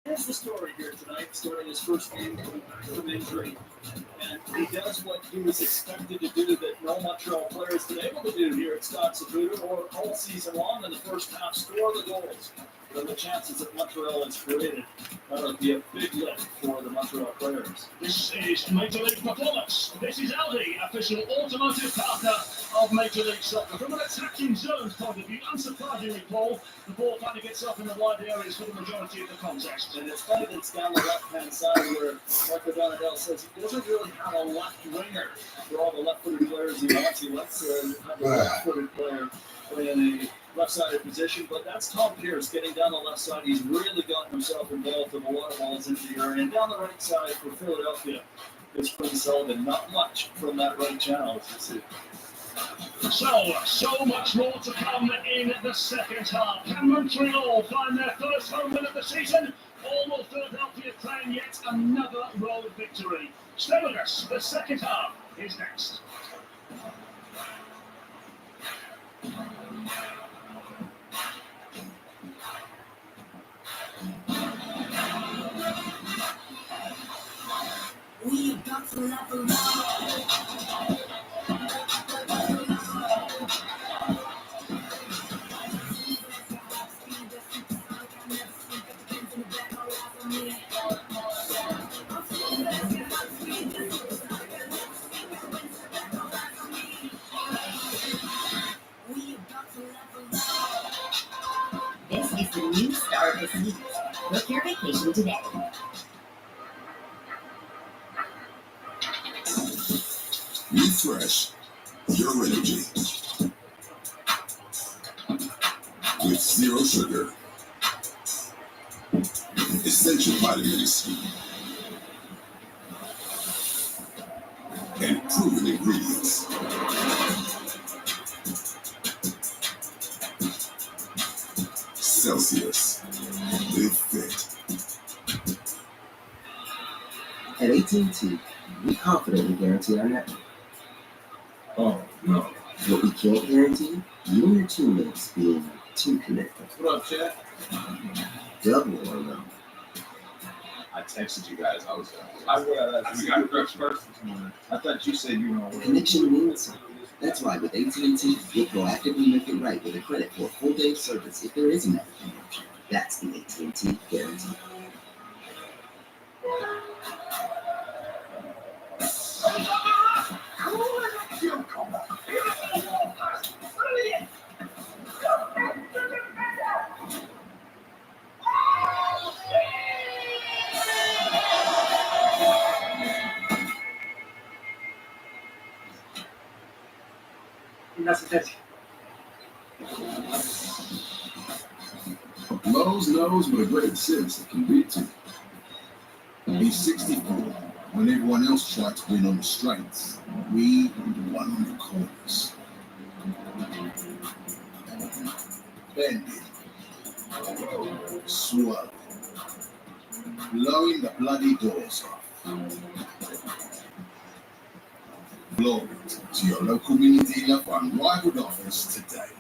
Here's the story here tonight, starting his first game from injury. And he does what he was expected to do that no Montreal player has been able to do here at Scott Saputo or all season long in the first half, score the goals. But the chances that Montreal has created, that'll be a big lift for the Montreal players. This is Major League Performance. This is Aldi, official automotive partner of Major League Soccer. From an attacking zones point of view, unsurprisingly, Paul, the ball finally gets up in the wide areas for the majority of the contest. And it's funny that it's down the left-hand side where Marco Donadell says he doesn't really have a left winger for all the left-footed players he wants. He wants to have a left-footed player play in a left-sided position, but that's Tom Pierce getting down the left side. He's really gotten himself involved with a lot of balls into the area. And down the right side for Philadelphia, it's Quinn Sullivan. Not much from that right channel, as you see. So much more to come in the second half. Can Montreal find their first home win of the season? Or will Philadelphia claim yet another road victory? Stay with us. The second half is next. We got to level up. This is the new star of the season. Book your vacation today. Refresh your energy with zero sugar, essential vitamins, and proven ingredients. Celsius, live fit. At AT&T, we confidently guarantee our network. Oh, no. What we can't guarantee, you and your teammates being too connected. What up, Chad? Double or no. I texted you guys. We got first this morning. I thought you said you were on. Connection means something. That's why with AT&T, we'll proactively make it right with a credit for a full day of service if there is a network interruption. That's the AT&T guarantee. Lowe's knows what a great citizen can be to. He's 64. When everyone else tried to win on the strengths, we won on the corners. Bending, swirling, blowing the bloody doors off. Glory to your local mini dealer for unrivaled offers today.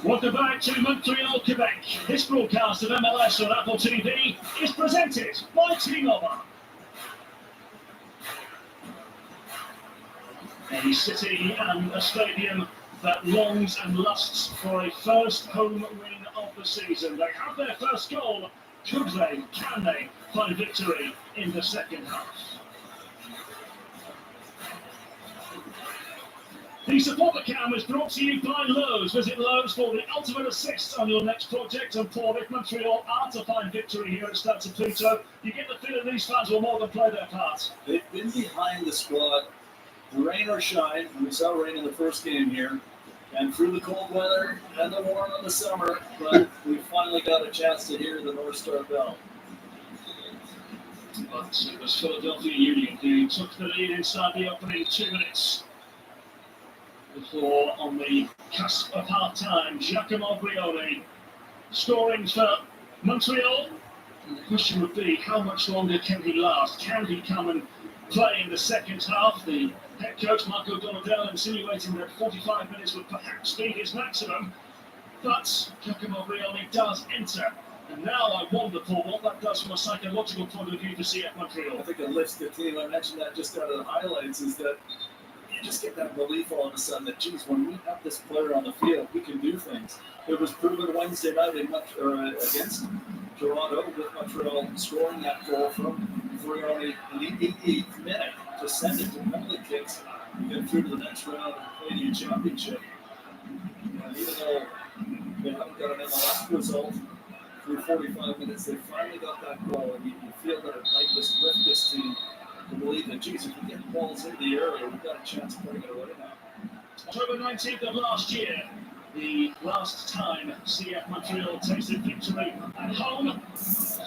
Welcome back to Montreal, Quebec. This broadcast of MLS on Apple TV is presented by T-Mobile. A city and a stadium that longs and lusts for a first home win of the season. They have their first goal. Could they, can they find victory in the second half? The Supporter Cam is brought to you by Lowe's. Visit Lowe's for the ultimate assist on your next project. And Paul, if Montreal are to find victory here at Stade Saputo, you get the feeling these fans will more than play their part. They've been behind the squad, rain or shine. We saw rain in the first game here, and through the cold weather and the warm in the summer, but we finally got a chance to hear the North Star bell. But it was Philadelphia Union who took the lead inside the opening 2 minutes. Before, on the cusp of half-time, Giacomo Brioni scoring for Montreal. And the question would be, how much longer can he last? Can he come and play in the second half? The head coach, Marco Donadel, insinuating that 45 minutes would perhaps be his maximum. But Giacomo Brioni does enter. And now I wonder, Paul, what that does from a psychological point of view for CF Montreal. I think it lifts the team. I mentioned that just out of the highlights, is that you just get that relief all of a sudden that, geez, when we have this player on the field, we can do things. It was proven Wednesday night against Toronto, with Montreal scoring that goal from Brioni in the 88th minute to send it to penalty kicks and get through to the next round of the Canadian Championship. And even though they haven't got an MLS result through 45 minutes, they finally got that goal, and you feel that it might just lift this team to believe that, geez, if we get balls in the area, we've got a chance of putting it away now. October 19th of last year, the last time CF Montreal tasted victory at home.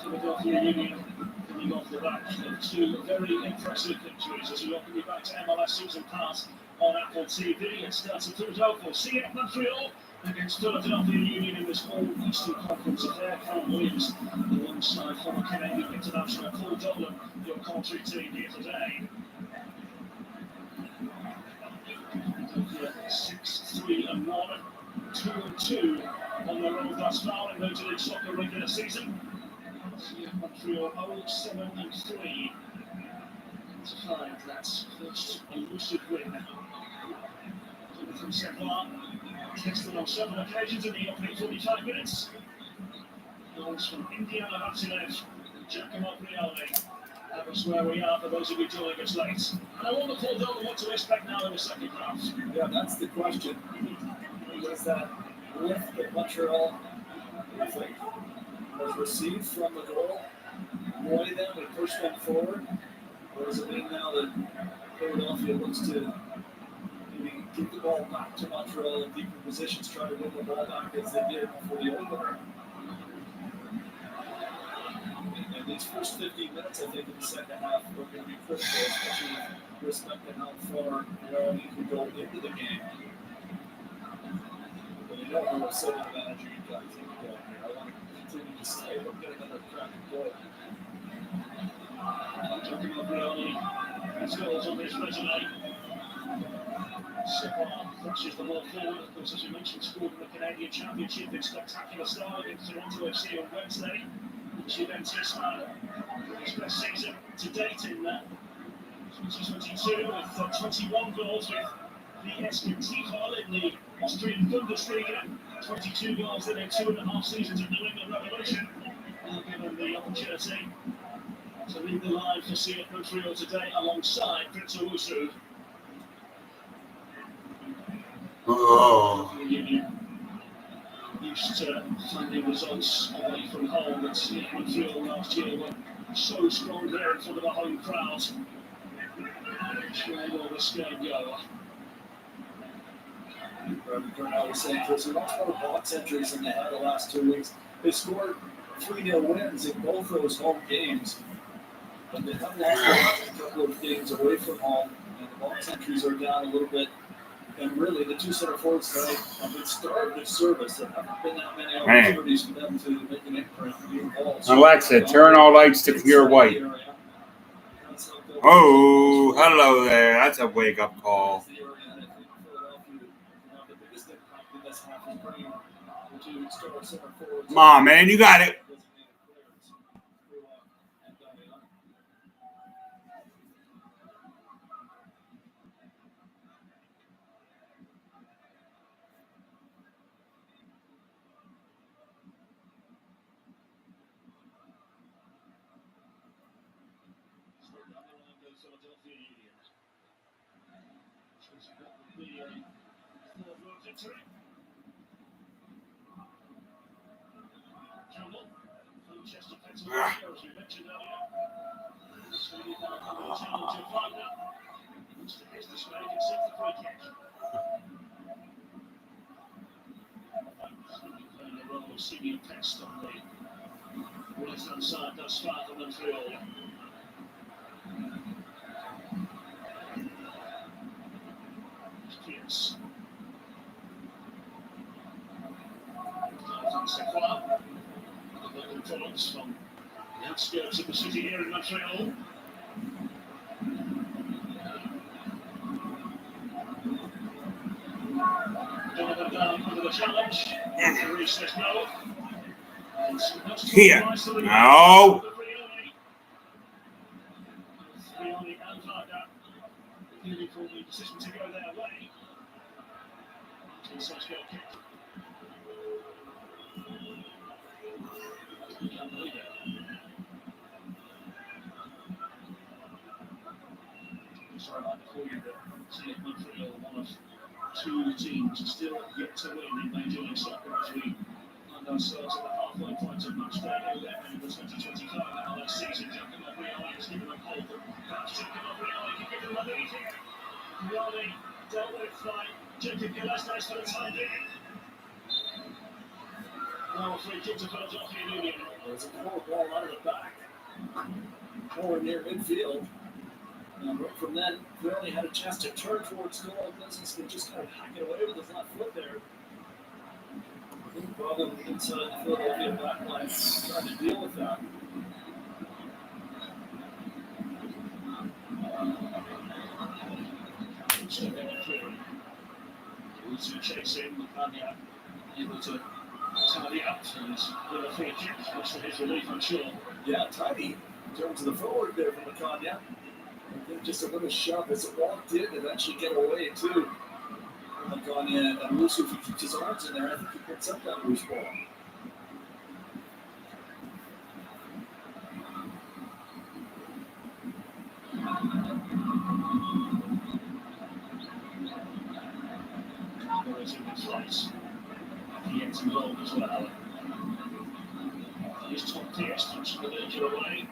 Philadelphia Union coming off the back of two very impressive victories as we welcome you back to MLS Season Pass on Apple TV. It starts at 2-0 for CF Montreal against Philadelphia Union in this All-Eastern Conference affair. Colin Williams alongside former Canadian international Paul Dolan, your commentary team here today. 6-3-1, 2-2 on the road thus far in Major League Soccer regular season. CF Montreal 0-7-3 to find that first elusive win. From September, tested on 7 occasions in the opening 45 minutes. Goals from Indiana Martinez and Giacomo Brioni. That was where we are for those of you joining us late. And I wonder, Paul Dolan, what to expect now in the second half. Yeah, that's the question. Was that lift that Montreal, I think, was received from the goal? Boy, then we push them forward? Or does it mean now that Philadelphia looks to maybe give the ball back to Montreal in deeper positions, try to win the ball back as they did for the opener? And these first 15 minutes, I think, in the second half are going to be critical, especially with respect to how far you can go into the game. But you don't know what sort of manager you've got to take down here. I want to continue to say, we'll get another crack at goal. Giacomo Brioni has goals on his resume. Separ crashes the ball forward. Of course, as you mentioned, scored in the Canadian Championship in spectacular style against Toronto FC on Wednesday. Juventus his best season to date in 2022 with 21 goals with VSK Tifol in the Austrian Bundesliga, 22 goals in 2.5 seasons of New England Revolution. Given the opportunity to lead the line for CF Montreal today alongside Prince Owusu. Used to finding results away from home, but CF Montreal last year were so strong there in front of a home crowd. Sure, will this game go? Bernal was saying to us, we lost more box entries than they had the last 2 weeks. They scored 3-0 wins in both those home games, but they have lost the last couple of games away from home, and the box entries are down a little bit. And really, the two center forwards tonight have been starved of service. There haven't been that many opportunities for them to make an imprint and be involved. Alexa, turn all lights to pure white. Oh, hello there. That's a wake-up call. Come on, man. You got it. As we mentioned earlier, it's this way, it's the free kick. And the role of Senior Pest on the right-hand side thus far for Montreal. Kids. Separ. From outskirts of the city here in Montreal. Donovan down under the challenge. Referee says no. Here. No. Frioni and Varda clearly for the decision to go their way. Inside goal kick. Can't believe it. Sorry about before you, but seeing Montreal, one of two teams still yet to win in Major League Soccer as we find ourselves at the halfway point of match day 11 in the 2025 MLS season. Giacomo Frioni has given them hope. Perhaps Giacomo Frioni can give them a lead here. Frioni dealt with by Jacob Gillespie for the time being. Now a free kick to Philadelphia Union. There's a poor ball out of the back. Forward near midfield. And right from then, Frioni had a chance to turn towards goal. Business just kind of hacking away with his left foot there. Problem inside the Philadelphia back line, trying to deal with that. Usu chasing, Mania able to tally out and with a free kick, much to his relief, I'm sure. Yeah, tidy in terms of the forward there from Mania. I think just a little shove as the ball did eventually get away too. Mania and Usu, if he keeps his arms in there, I think he picks up that loose ball. He gets involved as well. Here's Tom Pierce, touching the danger away.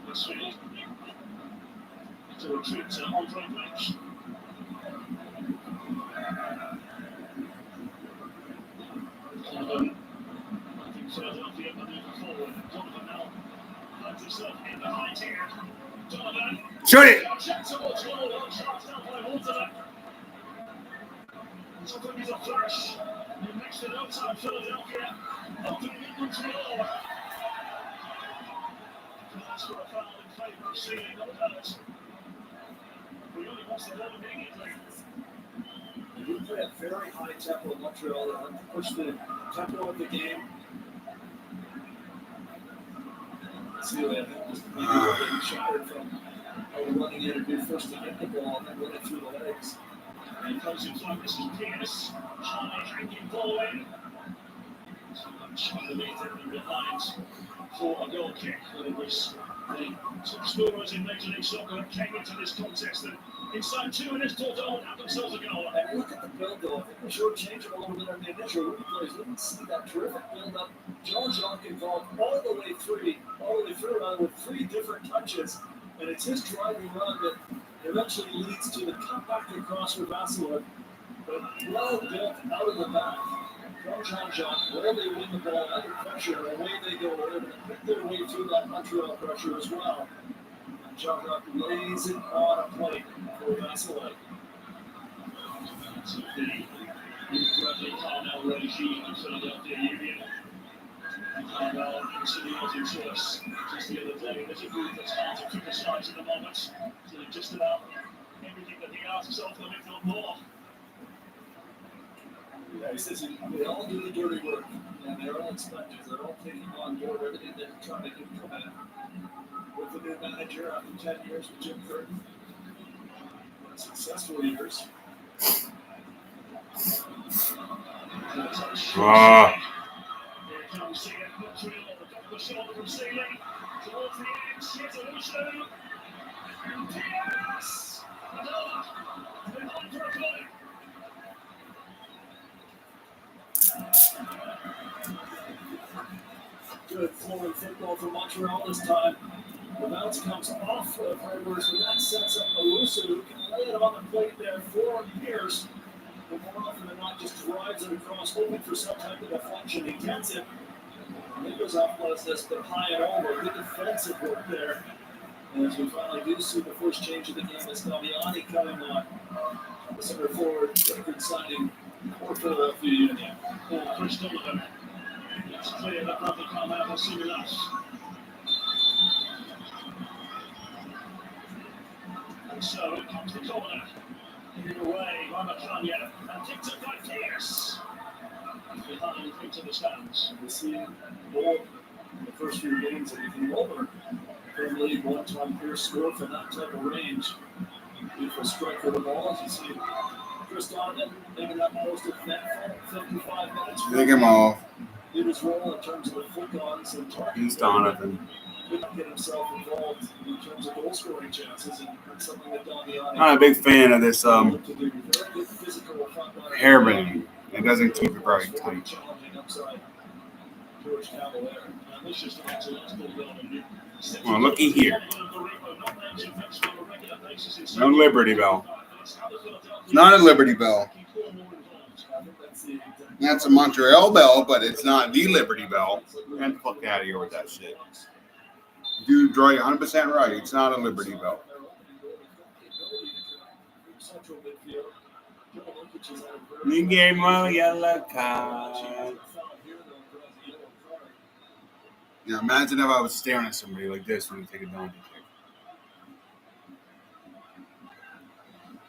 This field. To retreat to Andre Blanche. Donovan, I think Philadelphia moving forward. Donovan now finds himself in behind here. Donovan. Shoot it. He's a flash. He makes it outside Philadelphia. Opening in Montreal. That's for a foul in favour of Sealy, no doubt. We only wants the ball immediately. They do play a very high tempo in Montreal. They like to push the tempo of the game. Sealy, I think, was maybe getting shattered from running in and do first to get the ball and then run it through the legs. And comes in front, this is Pierce. High hanging ball in. Underneath it and behind for a goal kick. It was the top scorers in Major League Soccer that came into this contest, and inside 2 minutes, Bordeaux have themselves a goal. And look at the build, though. I think we shortchanged him a little bit on the initial replays. We didn't see that terrific build up. John involved all the way through, with 3 different touches. And it's his driving run that eventually leads to the cutback across for Vasilov. But well built out of the back from Jean-Jacques, where they win the ball under pressure, and away they go. They're going to pick their way through that Montreal pressure as well. And Jean-Jacques lays it on a plate for Vasilov. The incredibly Carmel regime in Philadelphia Union. Carmel insinuating to us just the other day, there's a group that's hard to criticise at the moment. So they're just about everything that he asks of them, if not more. Yeah, he says they all do the dirty work, and they're all expected. They're all taking on board everything they're trying to implement with the new manager after 10 years with Jim Curtin. Successful years. Here comes the Montreal, the top of the shoulder from Sealy. Towards the edge, here's a Lucio. And Pierce! Another! Behind for a play. Good flowing football from Montreal this time. The bounce comes off of Harvard's, and that sets up Owusu, who can lay it on the plate there for Pierce. But more often than not, just drives it across, hoping for some type of deflection. He gets it. And it goes off this, but high and over. Good defensive work there. And as we finally do see the first change of the game, it's Damiani coming on. The center forward, record signing for Philadelphia Union. Chris Donovan. It's clear that Bradley Carmel has seen enough. And so it comes the corner. Hidden away by McCanya. And kicked it by Pierce. Behind into the stands. We've seen more in the first few games than anything over. Premier League one-time Pierce score from that type of range. Beautiful strike with the ball. As you see Chris Donovan making that most of that 55 minutes. Take him off. Did his role in terms of the flick-ons and targeting. He's Donovan. Couldn't get himself involved in terms of goal-scoring chances, and that's something that Damiani. Not a big fan of this to do. Very good physical hairband. It doesn't keep it very tight. challenging upside. George Campbell there. And this is the next goal. Well, looky here. No Liberty Bell. It's not a Liberty Bell. That's a Montreal Bell, but it's not the Liberty Bell. Get the fuck out of here with that shit. Dude, Dre, 100% right. It's not a Liberty Bell. You gave me a yellow card. Yeah, imagine if I was staring at somebody like this when I take a donkey kick.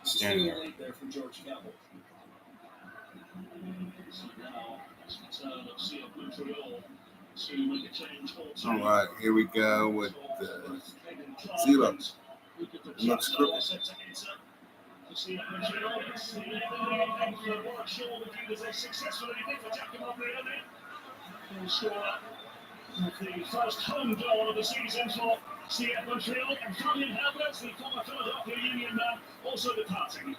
Standing there. There for George Campbell. All right, here we go with the Zero. It looks crooked. The first home goal of the season for CF Montreal, and Fabian Herbert, the former Philadelphia Union man, also departing.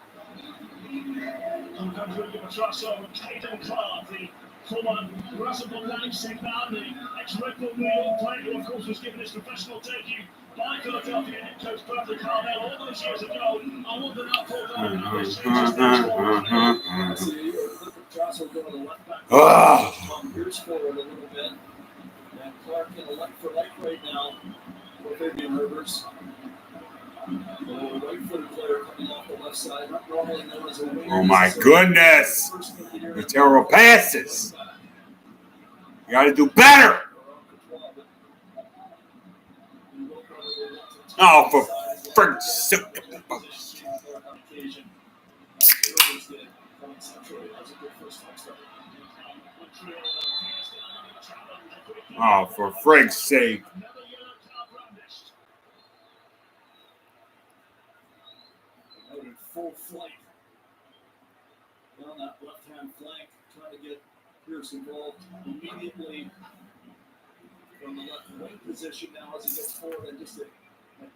Comes with the Matrasso and Caden Clark, the former Russell Leipzig man, the ex-Red Bull New York player, who of course was given his professional debut by Philadelphia head coach Bradley Carmel all those years ago. I wonder now for Here's forward a little bit. And Clark in a left for light right now for Fabian Herbers. The right-footed player coming off the left side, not normally known as a winger. Oh my goodness! The terrible passes. You got to do better. Oh, for frick's sake! Oh, for frick's sake! Out in full flight down that left-hand flank, trying to get Pierce involved immediately from the left wing position now as he gets forward and just a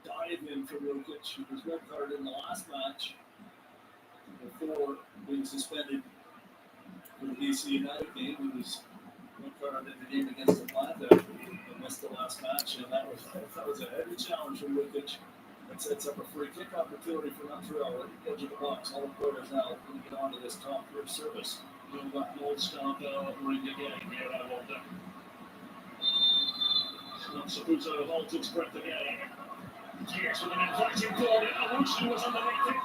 dive in for Rokic, who was red carded in the last match before being suspended for the DC United game. He was red carded in the game against Atlanta and missed the last match, and that was a heavy challenge for Rokic. That sets up a free kick opportunity for Montreal right at the edge of the box. All the players now going to get onto this top first service. Doing that North Star ring again here, I wonder. Saputo holds its breath again. Yes, with an inviting corner. Arushi was underneath it.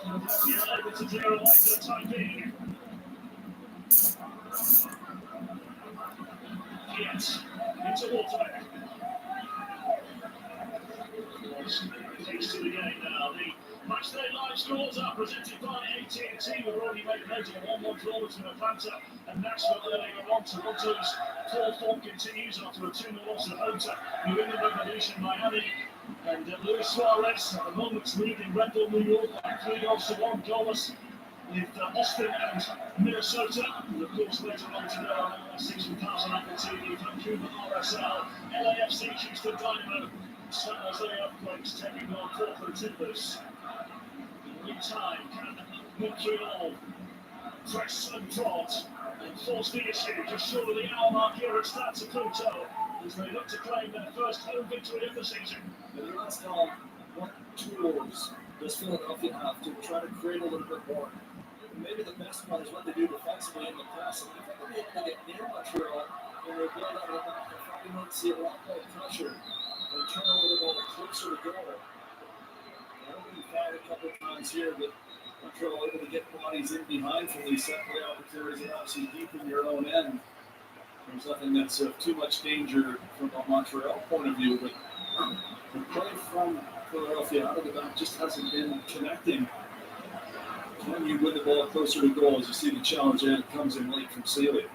And Philadelphia able to zero away for the time being. Yes, into water. Takes to the game now. The matchday live scores are presented by AT&T. We've already made note of 1-1 draw between Atlanta and Nashville earlier on. Toronto's poor form continues after a 2-0 loss at home to New England Revolution Miami. And Luis Suarez at the moment leading Red Bull New York by 3-1 goalless with Austin and Minnesota. And of course later on today on MLS6 from Apple TV, Vancouver RSL, LAFC Houston Dynamo, San Jose Earthquakes taking on Portland Timbers. In the meantime, can Montreal press and prod and force the issue just short of the hour mark here at Stade Saputo as they look to claim their first home victory of the season. And they're asking what tools does Philadelphia have to try to create a little bit more. And maybe the best one is what they do defensively in the press. And if they're able to get near Montreal and they build out of the back, I thought we might see a lot more pressure and turn over the ball closer to goal. I don't think we've had a couple of times here, but Montreal able to get bodies in behind from these set play opportunities and obviously deep in your own end. There's nothing that's of too much danger from a Montreal point of view, but the play from Philadelphia out of the back just hasn't been connecting. When you win the ball closer to goal, as you see the challenge, and it comes in late from Sealy.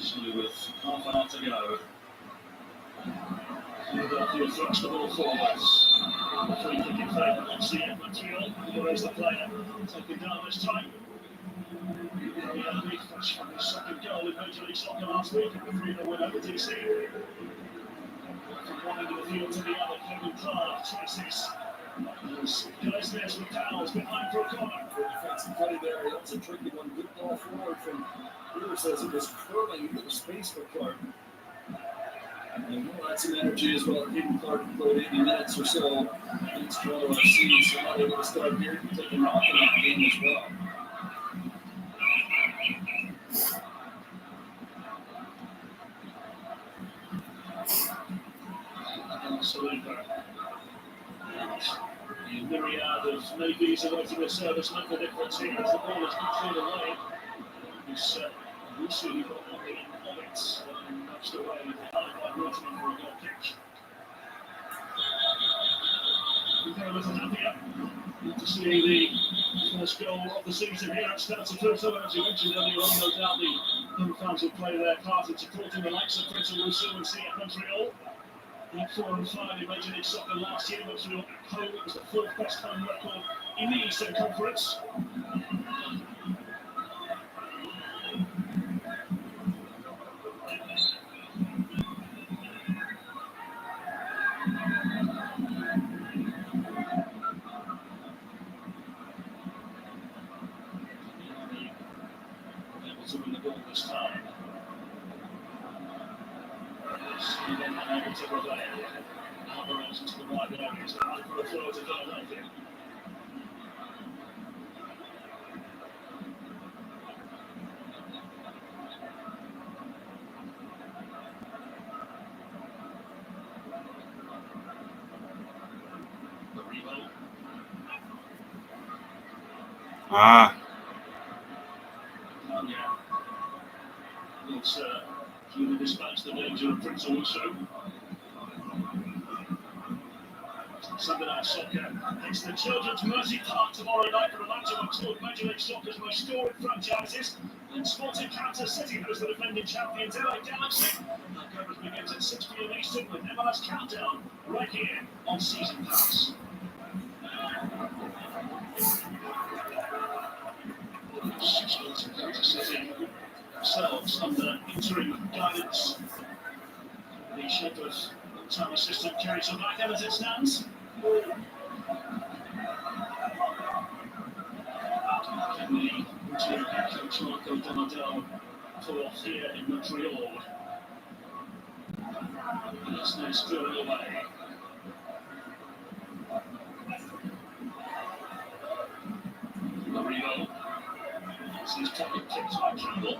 Sealy with half an hour to go. Philadelphia thrust the ball forwards. The free kick in favour of Montreal. Here is the player. Taking down this time. Fresh from his second goal in Major League Soccer last week and the 3-0 win over DC. From one end of the field to the other, Kevin Clark chases. Guys there with Dowles behind for a corner. Good defensive play there. That's a tricky one. Good ball forward from Brewer says it was curling into the space for Clark. And we'll add some energy as well. Hayden Clark played 80 minutes or so against Toronto FC, so not able to start here and take a knock in that game as well. The myriad of navies awaiting their service make the difference here as the ball is cleared away. It's Lucy who got on the end of it and nudged away behind by Rothman for a goal kick. We're a little happier to see the first goal of the season here at Stanford Toronto. As you mentioned earlier on, no doubt the home fans will play their part in supporting the likes of Prince of Lucy and CF Montreal. In 4 and 5 in Major League Soccer last year, Montreal at home, it was the 4th best home record in the Eastern Conference. Able to win the ball this time. Unable to prevail. Alvarez into the wide areas. For a throw to Philadelphia. The reload. It's to dispatch the danger of Prince Aluso. Sunday Night Soccer. It's the Children's Mercy Park tomorrow night for a match amongst two of Major League Soccer's most storied franchises. And Sporting Kansas City host the defending champions LA Galaxy. That coverage begins at 6 p.m. Eastern with MLS Countdown right here on Season Pass. Sporting Kansas City themselves under interim guidance. The Shepherds time assistant carries on back as it stands. Can the interim head coach Marco Donadel pull off here in Montreal? Yes, no, still away. Marino. This is pocket kicked by Campbell.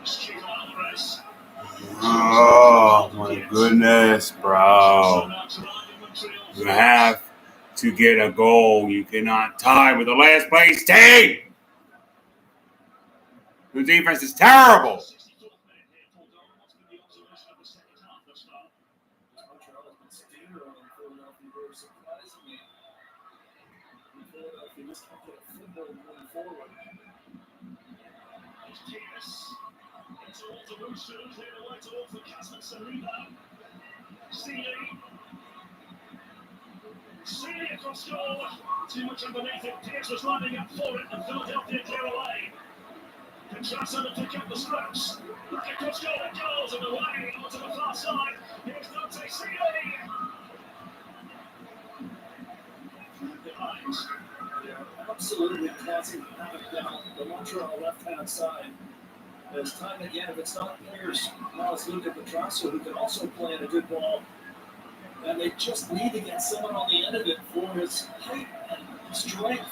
Chico Alvarez. Oh my goodness, bro. You have to get a goal. You cannot tie with the last place team. The defense is terrible. Sealy across goal. Too much underneath it. Pierce was lining up for it, and Philadelphia clear away. Petrasa to pick up the scraps. Look across goal. It goes and away onto the far side. Here's Dante Sealy. Behind. They're absolutely causing havoc down the Montreal left-hand side. As time again, if it's not Pierce, now it's Luca Petrasa who can also play in a good ball. And they just need to get someone on the end of it for his height and strength.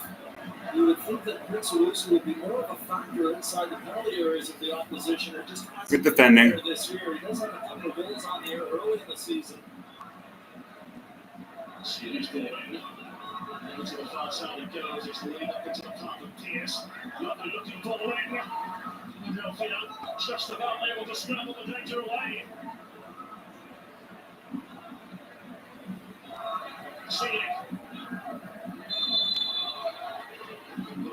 You would think think that Prince Alusa would be more of a factor inside the penalty areas of the opposition. It just hasn't Good been defending. there this year. He does have a couple of goals on the air early in the season. Series ball in. Into the far side it goes. It's the lead up into the path of Pierce. Lovely looking ball in. Philadelphia just about able to scramble the danger away. Sealy.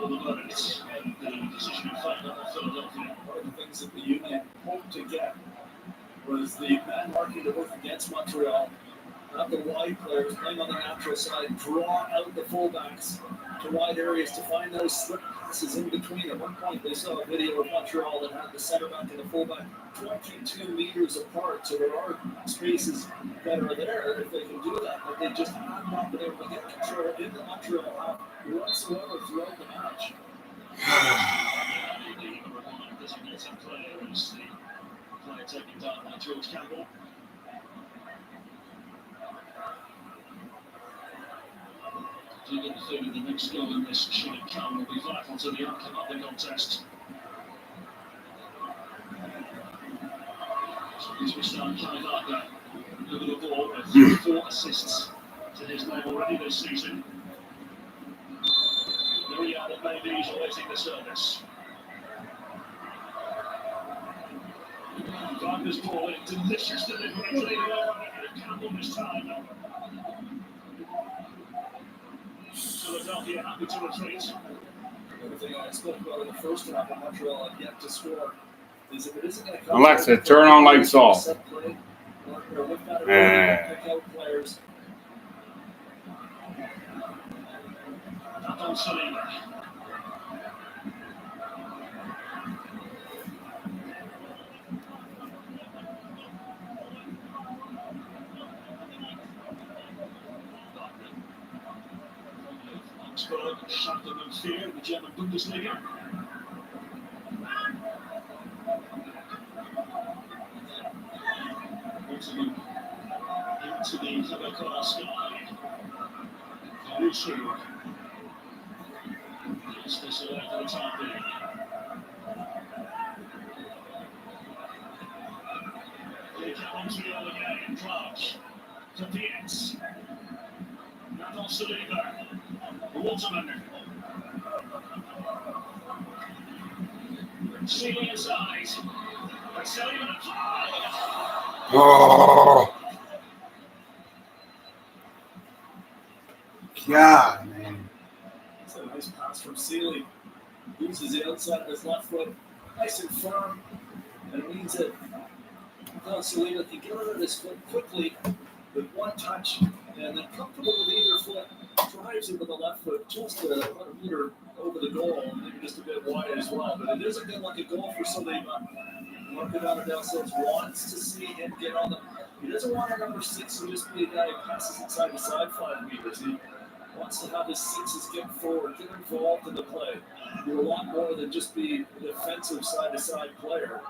All the moments and the decision in favour of Philadelphia. One of the things that the Union hoped to get was the man marking to work against Montreal. Have the wide players playing on the natural side draw out the fullbacks to wide areas to find those slip passes in between. At one point, they saw a video of Montreal that had the center back and the fullback 22 meters apart. So there are spaces that are there if they can do that, but they just have not been able to get control in the Montreal whatsoever throughout the match. The designated player is the player taken down by George Campbell. Do you get the feeling the next goal in this should come will be vital to the outcome of the contest? So as we start Kai Varga over the ball with 4 assists to his name already this season. The Real that maybe he's awaiting the service. Varga's ball in, delicious delivery. Campbell this time. Philadelphia happy to retreat. Everything I spoke about in the first half of Montreal had yet to score is if it isn't going to come. Alexa, turn on lights off. Set play, or with that ability to pick out players. Not on Saliba. Schalke and Fear, the German Bundesliga. Into the Coca-Cola sky. Caruso. Gets this away for the time being. They come Montreal again. Clark. To Pierce. Not on Saliba. Waterman. Sealy inside. But Sullivan applied. Oh. God, man. It's a nice pass from Sealy. Uses the outside of his left foot. Nice and firm. And it means that Saliba can get out of his foot quickly with one touch and then comfortable with either foot. Drives it with the left foot just about a meter over the goal, maybe just a bit wide as well. But it is a good looking goal for Saliba. Marco Donadel says wants to see him get on the. He doesn't want a number 6 to just be a guy who passes inside the side 5 meters. He wants to have his 6s get forward, get involved in the play. Do a lot more than just be a defensive side to side player.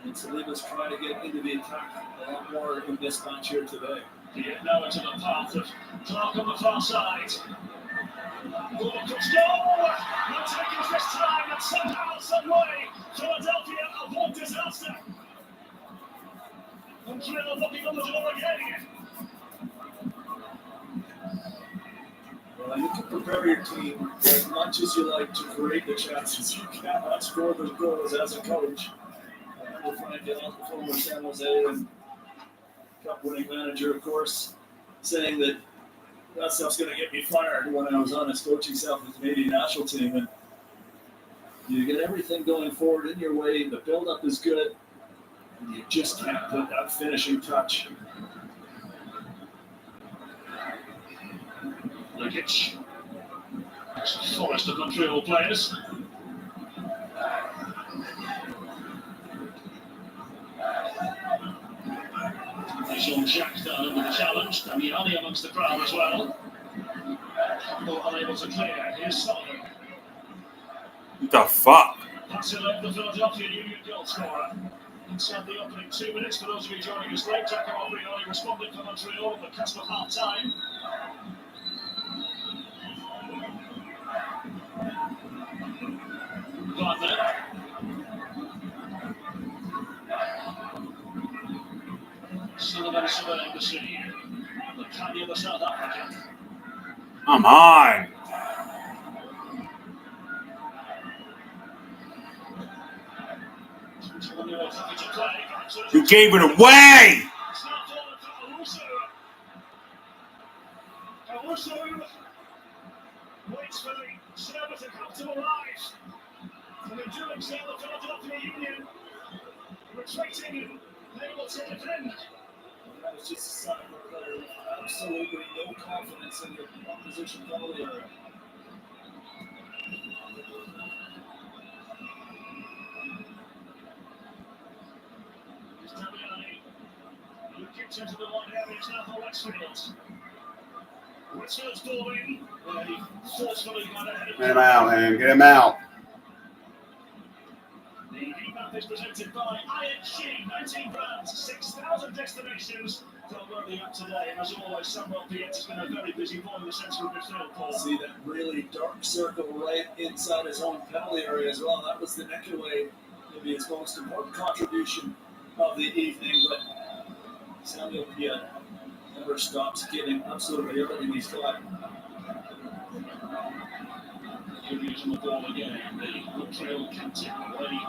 And Saliba's trying to get into the attack a lot more in this match here today. Yeah, now into the path of Clark on the far side. Ball comes goal! No takers this time, and somehow, some way, Philadelphia avoid disaster. Montreal looking on the door again. Well, you can prepare your team as much as you like to create the chances. You cannot score those goals as a coach. We'll find out the former San Jose and Cup-winning manager, of course, saying that stuff's going to get me fired when I was on his coaching staff with the Canadian national team. And you get everything going forward in your way. The build-up is good. And you just can't put that finishing touch. Lukic. Forest of Montreal players. Jean-Jacques down under the challenge. Damiani amongst the crowd as well. Campbell unable to clear. Here's Sullivan. What the fuck? That's it over the Philadelphia Union goal scorer. Inside the opening 2 minutes, for those of you joining us late, Giacomo Brioni responded for Montreal at the cusp of half-time. Gardner. Sullivan surveying the sea. The Kanye of South Africa. Come on. You gave it away. Waits for the server to come to arrive. And in doing so, the Philadelphia Union retreating and able to defend. That was just a sign of a player with absolutely no confidence in the opposition penalty area. He kicks into the wide area, it's now for Westfield. Westfield's ball in, where he forcefully got ahead of Get him out, man. Get him out. The heat-map is presented by IHG, 19 brands, 6,000 destinations. Download the app today, and as always, Samuel Piet's been a very busy boy in the centre of midfield, Paul. See that really dark circle right inside his own penalty area as well. That was the neck away, maybe his most important contribution of the evening, but Samuel Piet never stops giving absolutely everything he's got. Here he is on the ball again. The Montreal captain ready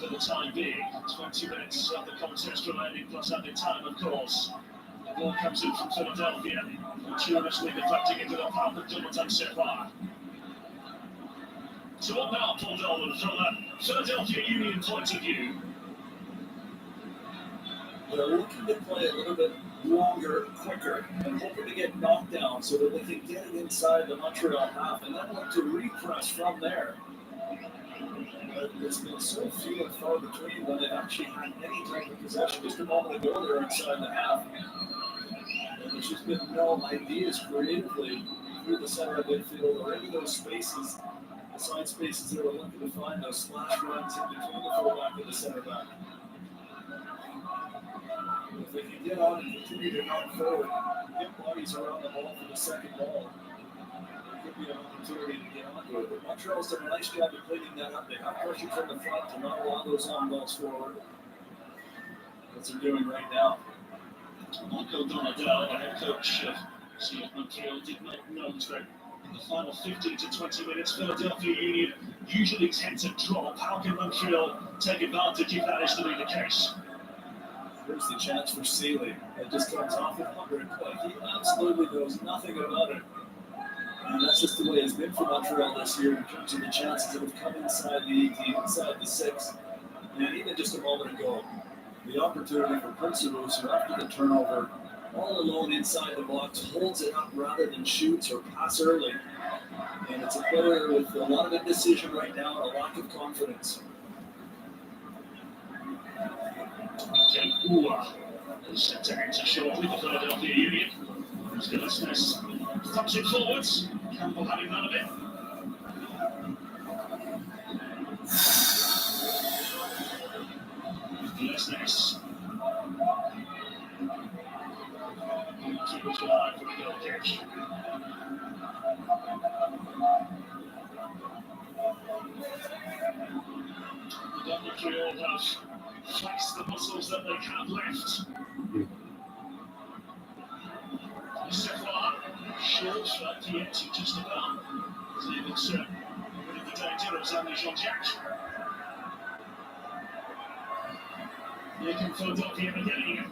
for the time being. 20 minutes of the contest remaining, plus added time, of course. The ball comes in from Philadelphia, fortuitously deflecting into the path of Jonathan Separ. So what now, Paul Dolan, from a Philadelphia Union point of view? They're looking to play a little bit longer, quicker, and hoping to get knocked down so that they can get it inside the Montreal half and then look to repress from there. But it's been so few and far between when they've actually had any type of possession. Just a moment ago, they're inside the half. And there's just been no ideas creatively through the center of midfield or any of those spaces, the side spaces they were looking to find, those slash runs in between the fullback and the center back. If they can get on and continue to knock forward, get bodies around the ball for the second ball, there could be an opportunity to get onto it. But Montreal's done a nice job of cleaning that up. They have pressure from the front to not allow those on balls forward. That's what they're doing right now. Michael Donadell, the head coach of CF Montreal, did make note that in the final 15 to 20 minutes, Philadelphia Union usually tend to drop. How can Montreal take advantage if that is to be the case? Here's the chance for Seeley. It just comes off at 100. He absolutely knows nothing about it. And that's just the way it's been for Montreal this year in terms of the chances that have come inside the 18, inside the 6. And even just a moment ago, the opportunity for Principals, who after the turnover, all alone inside the box, holds it up rather than shoots or pass early. And it's a player with a lot of indecision right now and a lack of confidence. Centre into short with the Philadelphia Union. Gillespie thumps it forwards. Campbell having none of it. Gillespie. Keepers wide for the goal kick. The Montreal have flex the muscles that they have left. Separ, short for Piet, just about. Is able to rid of the danger of Xavier Jean-Jacques. Here can Philadelphia again.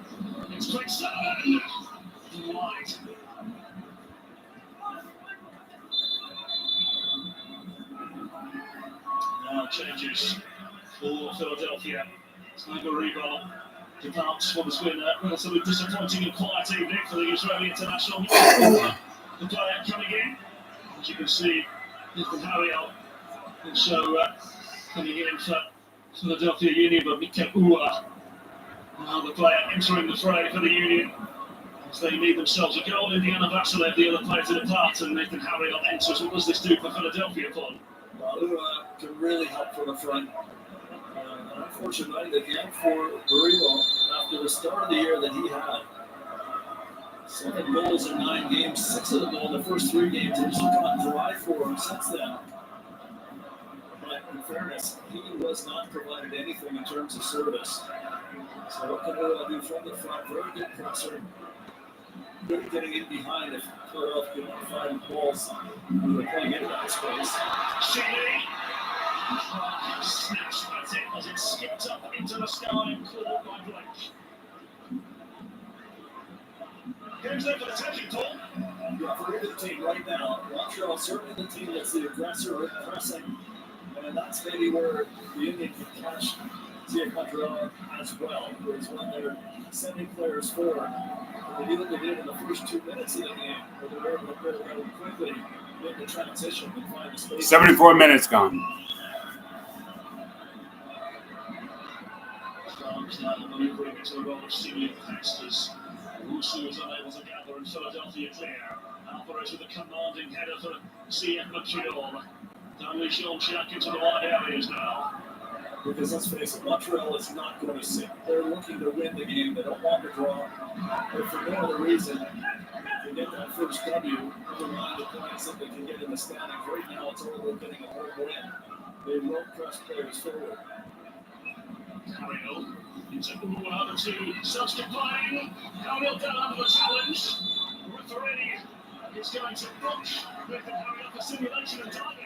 It's quick seven. Wide. Now changes for Philadelphia. Sniper Rebel departs what has been a relatively disappointing and quiet evening for the Israeli international. The player coming in, as you can see, Nathan Harriel. And so coming in for Philadelphia Union, but Mikel Ua. Now the player entering the fray for the Union. As they need themselves a goal, Indiana Vasilev, the other player to depart, and Nathan Harriel enters. What does this do for Philadelphia, Paul? Ua can really help from the front. Unfortunately, again for Burrito, after the start of the year that he had, 7 goals in 9 games, 6 of them in the first 3 games, and he's gone dry for him since then. but in fairness, he was not provided anything in terms of service. So what can Montreal do from the front? Very good presser. Good getting in behind if Philadelphia want to find balls who are playing into that space. Shelley snatched at it as it skipped up into the sky and caught by Blake. Game's there for the taking, Paul. Yeah, for the team right now, Montreal certainly the team that's the aggressor with pressing, and that's maybe where the Union can catch CF Montreal as well, is when they're sending players forward. They do what they did in the first 2 minutes of the game, where they were able to build rather quickly, get the transition and find the space. 74 minutes gone. France now maneuvering into a role of senior pastors. Russo is unable to gather and Philadelphia clear. Alvarez with a commanding header for CF Montreal. Unleash Jack into the wide areas now. Because let's face it, Montreal is not going to sit. They're looking to win the game. They don't want to draw. But for no other reason, to get that first W, never mind the points that they can get in the standings. Right now, it's all about getting a home win. They won't press players forward. Carriel into one or two. Self-defying. Carriel down under the challenge. Referee is going to book with the Carriel for simulation and diving.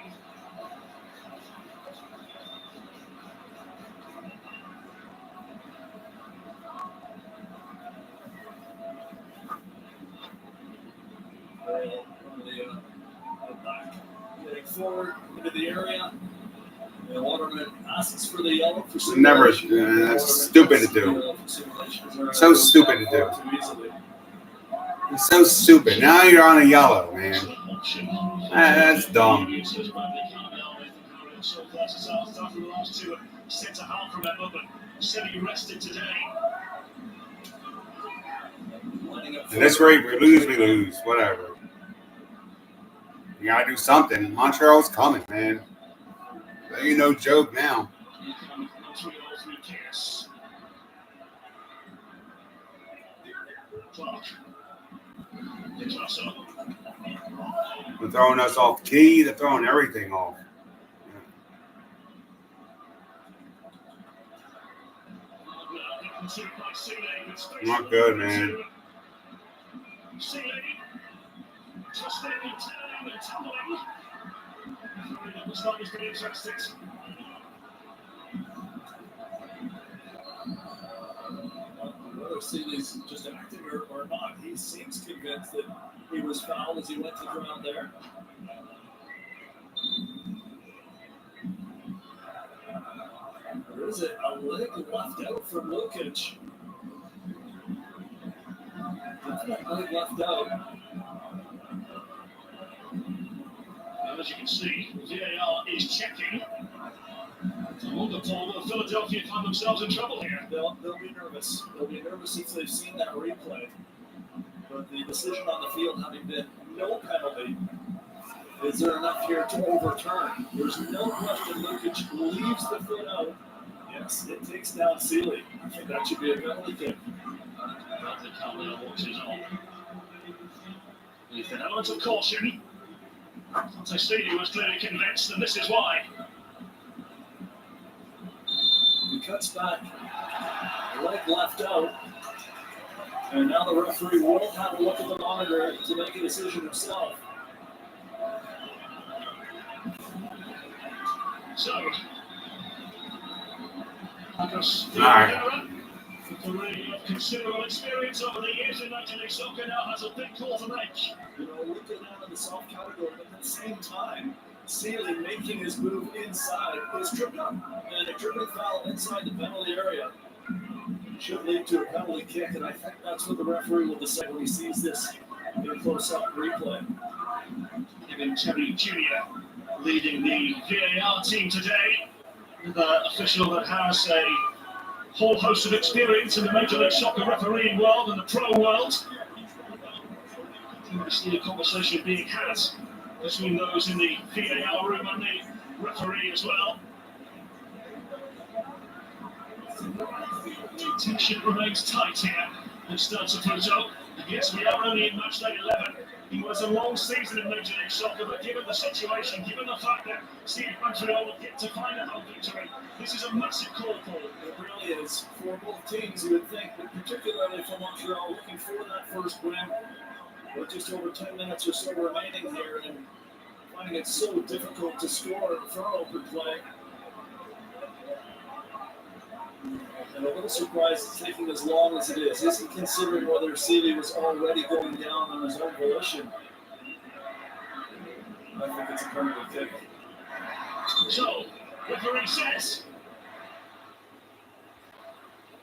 Back, getting forward into the area. The Waterman asks for the yellow for simulation. Never. That's stupid to do. So stupid to do. It's so stupid. Now you're on a yellow, man. That's dumb. At this rate, we lose. Whatever. You gotta do something. Montreal's coming, man. That ain't no joke now. They're throwing us off key. They're throwing everything off. Not good, man. Whether Seeley's just acting or not, he seems convinced that he was fouled as he went to ground there. There is a leg left out from Lukic. That leg left out. And as you can see, VAR is checking. I wonder, Paul, will Philadelphia find themselves in trouble here? They'll be nervous. They'll be nervous if they've seen that replay. But the decision on the field having been no penalty, is there enough here to overturn? There's no question Lukic leaves the foot out. Yes, it takes down Seeley. I think that should be a penalty kick. Bradley Carlyle walks his on. With an element of caution. Stevie was clearly convinced, and this is why. He cuts back, leg left out, and now the referee will have a look at the monitor to make a decision himself. So, Marcus Alright. referee of considerable experience over the years in Major League Soccer now has a big call to make. You know, looking down in the soft category, but at the same time, Seeley making his move inside is tripped up, and a tripping foul inside the penalty area should lead to a penalty kick, and I think that's what the referee will decide when he sees this in a close-up replay. Kevin Terry Jr. leading the VAR team today, the official that has a whole host of experience in the Major League Soccer refereeing world and the pro world. We see a conversation being had between those in the VAR room and the referee as well. The tension remains tight here. It starts a photo. Yes, we are only in match day 11. It was a long season in Major League Soccer, but given the situation, given the fact that Montreal would get to find a home victory, this is a massive call for them. It really is. For both teams, you would think, but particularly for Montreal, looking for that first win. With just over 10 minutes or so remaining here, and finding it so difficult to score for open play. And a little surprised it's taking as long as it is. Isn't considering whether Seeley was already going down on his own volition. I think it's a penalty kick. So, referee says.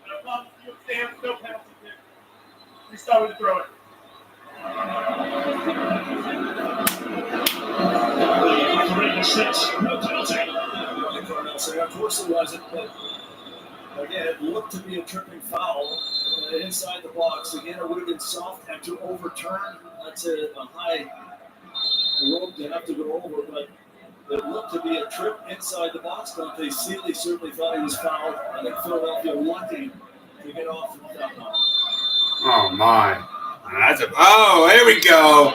No penalty kick. We started to throw it. The referee says no penalty. Of course it wasn't, but again, it looked to be a tripping foul inside the box. Again, it would have been soft and to overturn. That's a high road to have to go over, but it looked to be a trip inside the box. But they Seeley certainly thought he was fouled. I think Philadelphia lucky to get off with that one. Oh my! That's a here we go.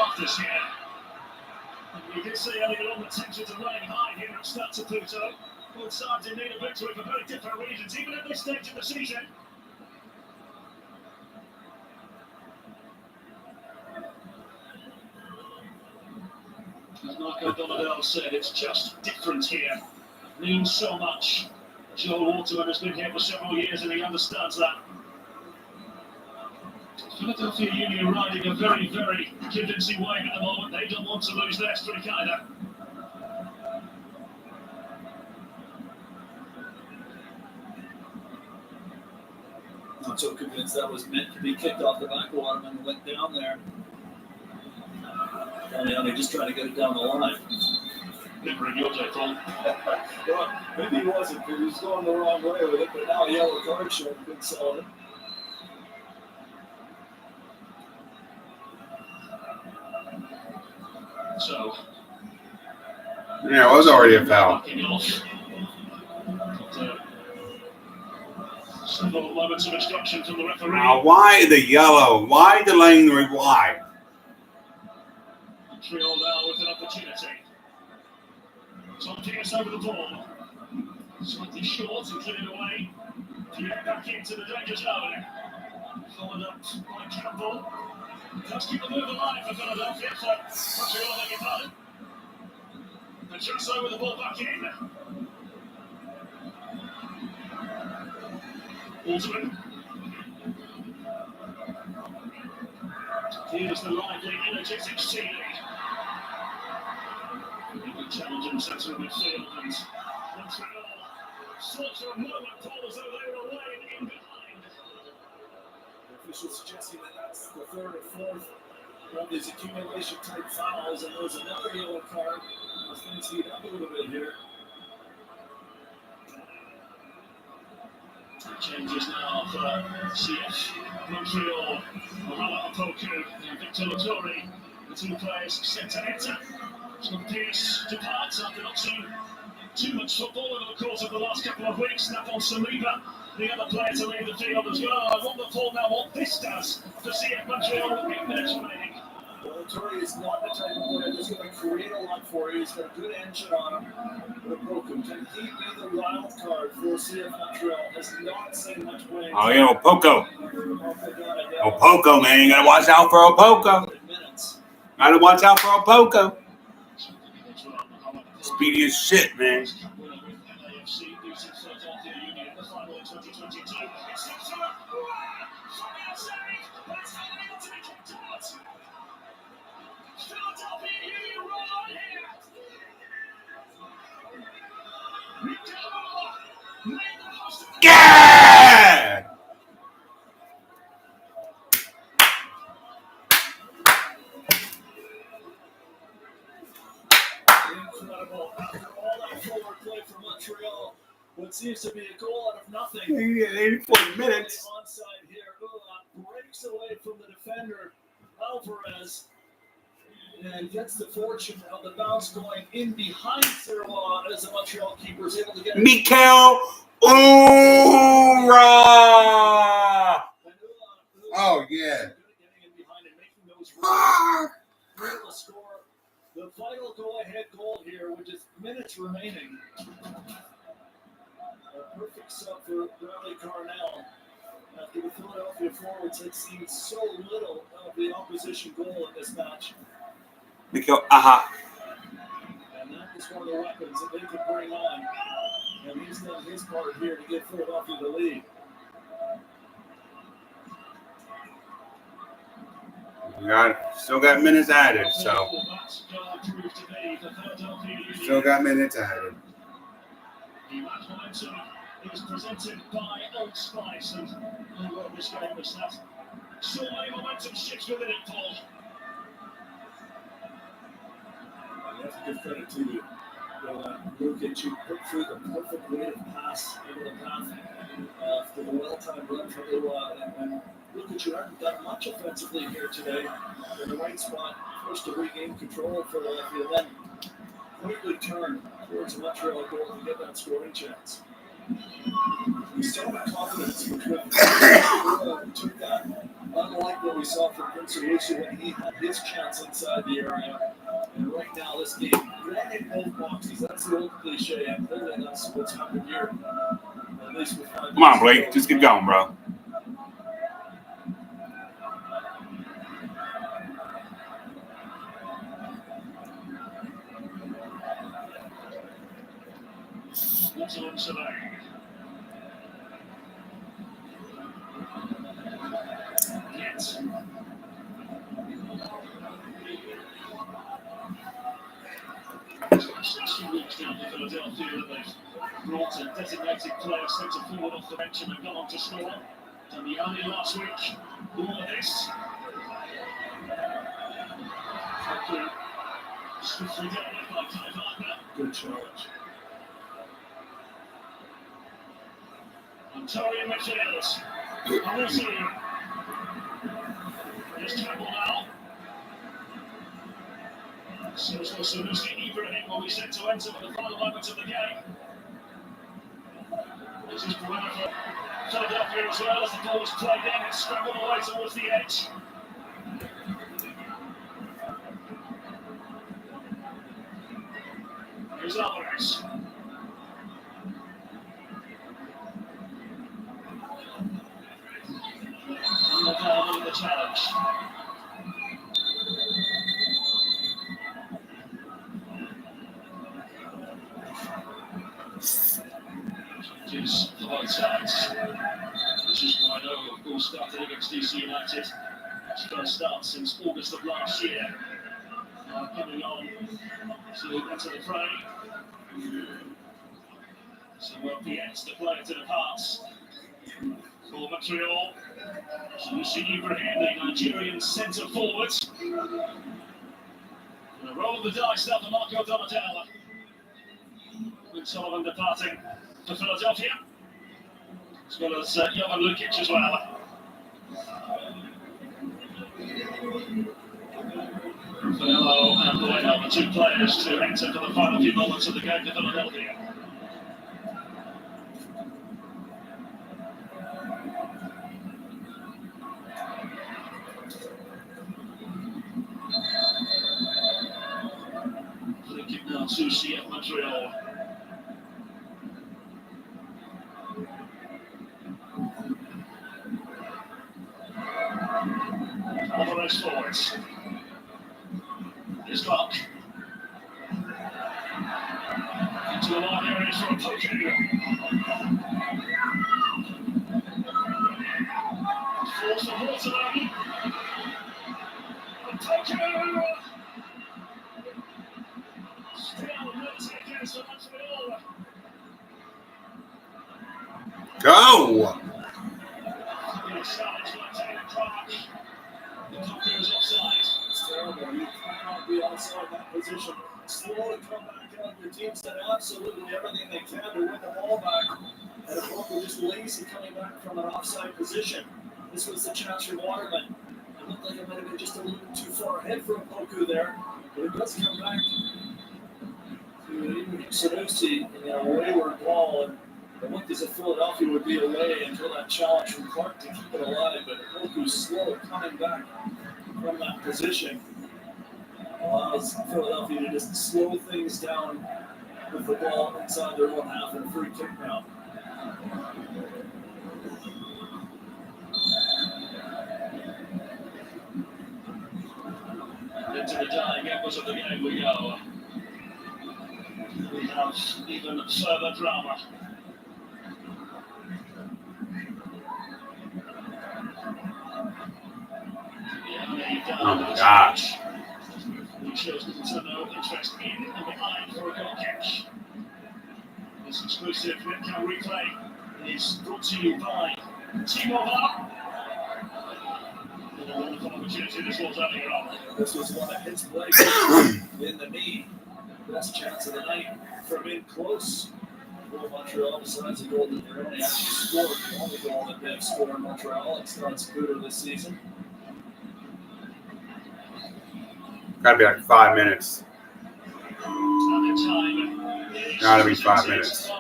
You can see earlier on the tensions are running high here at Stade Saputo. Both sides in need of victory for very different reasons, even at this stage of the season. As Marco Donadel said, it's just different here. Means so much. Joel Waterman has been here for several years and he understands that. Philadelphia Union riding a very, very convincing wave at the moment. They don't want to lose their streak either. I'm so convinced that was meant to be kicked off the back of Waterman and went down there. They're just trying to get it down the line. Never in your day, Paul. Well, maybe he wasn't, because he was going the wrong way with it, but now a yellow card showing good solid. So, Yeah, it was already a foul. Several moments of instruction from the referee. Now, why the yellow? Why delaying the reply? Montreal now with an opportunity. Tom Pierce over the ball. Slightly short and cleared away. To get back into the danger zone. Followed up by Campbell. Does keep the move alive for Philadelphia, so Montreal make it hard. The chase over the ball back in. Waterman. Here's the lively, energetic Seeley. Good challenge in the centre of midfield, and Montreal sought for a moment, Paul, as though they were away and in behind. The official suggesting that that's the third or fourth of these accumulation type fouls, and there's another yellow card. As things heat up a little bit here. Changes now for CF Montreal. Morala Opoku and Victor Latore, the two players set to enter. Tom Pierce departs after not seeing too much football over the course of the last couple of weeks. Napon Saliba, the other player to leave the field as well. I wonder, Paul, now what this does to CF Montreal with 8 minutes remaining. Well, Latore is not the type of player that's going to create a lot for you. He's got a good engine on him. But Opoku, can he be the wild card for CF Montreal? Has not seen much playing. Oh, yeah, Opoko, man. You gotta watch out for Opoko. Gotta watch out for Opoko. Speedy as shit, man. Yeah! Incredible. After all that forward play for Montreal, what seems to be a goal out of nothing. 84 minutes. Onside here. Breaks away from the defender, Alvarez, and gets the fortune of the bounce going in behind Sirois as the Montreal keeper is able to get it. Mikel Oura! Oh, yeah. final go-ahead goal here with just minutes remaining. A perfect sub for Bradley Carnell. After the Philadelphia forwards had seen so little of the opposition goal in this match. Mikhail, aha. And that is one of the weapons that they could bring on. And he's done his part here to give Philadelphia the lead. Still got minutes added, so. Still got minutes added. The match momentum is presented by Old Spice, and I wrote this game as that. So many momentum shifts within it, Paul. You have to give credit to you. Lukic, who put through the perfect weight of pass over the path for the well-timed run for a little while. And Lukic, who hadn't done much offensively here today, in the right spot, first to regain control of Philadelphia, then quickly turn towards the Montreal goal and get that scoring chance. We saw that confidence which took that, unlike what we saw from Prince Arusu when he had his chance inside the area. And right now, this game, one in both boxes. That's the old cliche, and clearly that's what's happened here. At least with 5 minutes. Come on, Blake. Just get going, bro. Waterland survey. Yes. It's 2 weeks down to Philadelphia that they've brought a designated player centre forward off the bench and they've gone on to score. Done the only last week. All of this. Swiftly dealt with by Ty Wagner. Good challenge. Ontario Montreal. I will see you. Just travel now. Sanusi Ibrahim will be set to enter for the final moments of the game. This is Bruno for Philadelphia as well as the ball is played in and scrambled away towards the edge. Here's Alvarez. And the ball in the challenge. Changes for both sides. This is Bruno, of course, started against DC United. His first start since August of last year. Coming on to enter the fray. So Piet's the player to the pass. For Montreal. Sanusi Ibrahim, the Nigerian centre forward. Gonna roll the dice now for Marco Donadella. With Sullivan departing for Philadelphia. As well as Jovan Lukic as well. Finello and Bueno, the 2 players to enter for the final few moments of the game to Philadelphia. Flicking now to CF Montreal. Alvarez forwards. Here's Clark. Into the line area for a poking. Force of Waterland. A poking. Still military against Montreal. Go! It's terrible. You cannot be outside that position. Slowly come back out. Your team's done absolutely everything they can to win the ball back. And if Opoku just lazy coming back from an offside position. This was the chance for Waterman. It looked like it might have been just a little bit too far ahead for Opoku there. But it does come back to Sanusi in a wayward ball. And it looked as if Philadelphia would be away until that challenge from Clark to keep it alive. But Opoku's slow coming back from that position. allows Philadelphia to just slow things down with the ball inside their own half and a free kick now. Into the dying embers of the game we go. We have even further drama. Oh my gosh. He shows little to no interest in and behind for a goal kick. This exclusive Netcam replay is brought to you by T-Mobile. A wonderful opportunity this was earlier on. This was one that hits Blake in the knee. Best chance of the night from in close. Well, Montreal, besides the goal that they're only actually scored, the only goal that they've scored in Montreal. It's not Scooter this season. Gotta be like 5 minutes. And the time is Gotta be 5 minutes.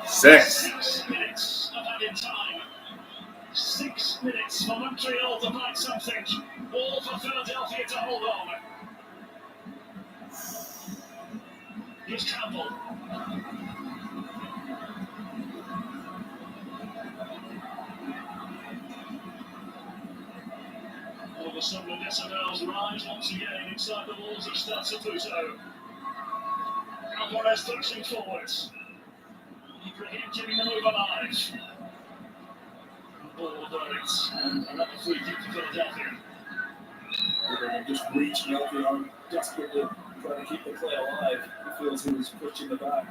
6. 6 minutes of added time. 6 minutes for Montreal to find something. All for Philadelphia to hold on. Here's Campbell. All of a sudden, the decibels rise once again inside the walls of Stade Saputo. Alvarez pushing forwards. Ibrahim keeping the move alive. Ball directs and another free kick to Philadelphia. They're just reaching out the arm, desperately trying to keep the play alive. He feels he was pushed in the back.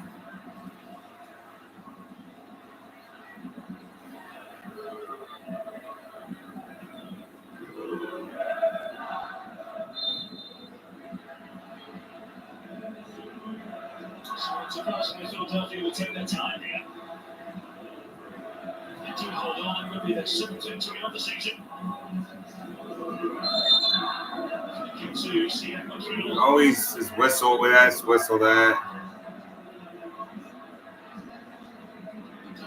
Surprisingly, Philadelphia will take their time here. They do hold on, it will be their 7th victory of the season. To see Montreal. Always just whistle this, whistle that.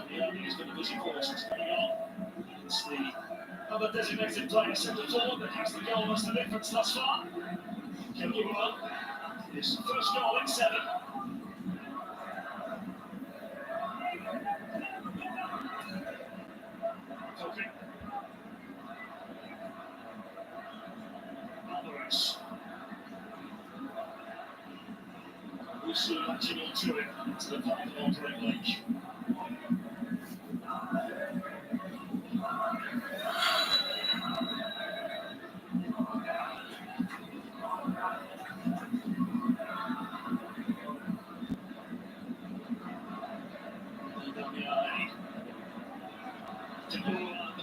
He's got a busy course coming on. It's the other designated player centre forward that has the goal as the difference thus far. Kilgore, his first goal in 7. Koke. Alvarez. Wusu latching onto it into the final Great Lake.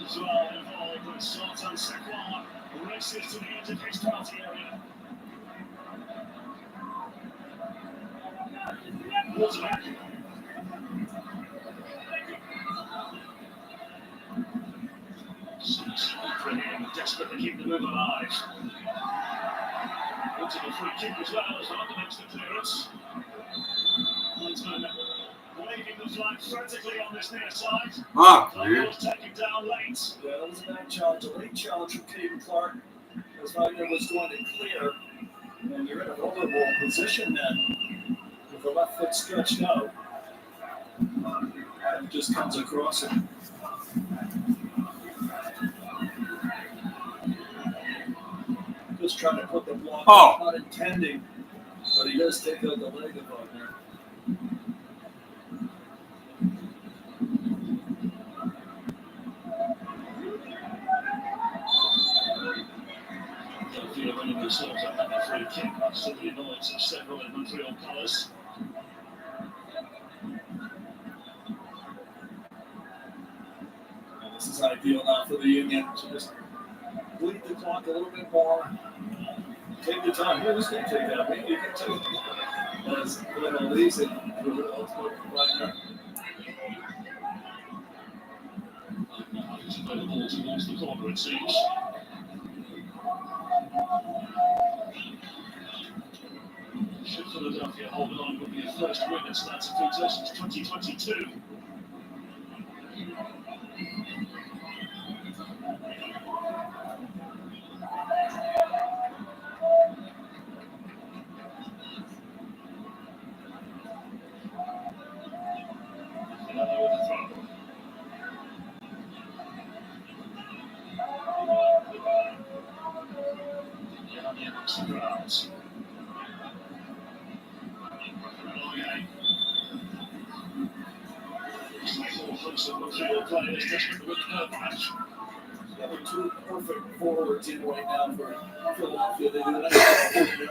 As well involved with Sultan Sequan races to the edge of his penalty area. Waterback. Brilliant, desperate to keep the move alive. Into the free kick as well the next clearance. Linesman waving the flag frantically on this near side. Fuck, man. Was taken down late. Yeah, that was a nice challenge, a late challenge from Caden Clark. As Wagner was going to clear, and you're in an overball position then, with the left foot stretched out. And just comes across it. Just trying to put the block, not intending, but he does take out the leg of Wagner. Winning themselves up at the free kick, that's the annoyance of several in Montreal colours. This is ideal now for the Union to just bleed the clock a little bit more. Take the time. Who's going to take that? Maybe you can take it. As little easy for the ultimate Wagner. To play the ball towards the corner, it seems. Should Philadelphia hold on, would be a first win at Stade Saputo since 2022. Some Montreal players desperate to win the match. They have two perfect forwards in right now for Philadelphia. They do that.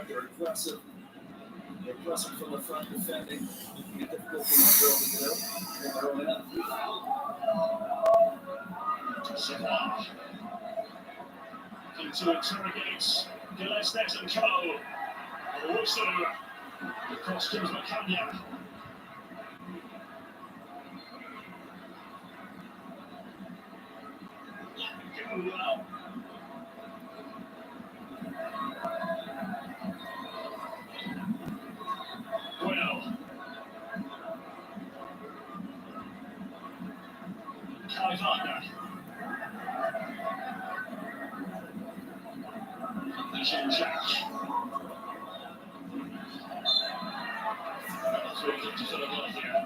They're aggressive. They're pressing from the front, defending. It can be difficult for Montreal to get out. Savage. Into interrogates Gillespie and Co. And also the cross comes Macania. Now. Well. Calvana. Nation Jack.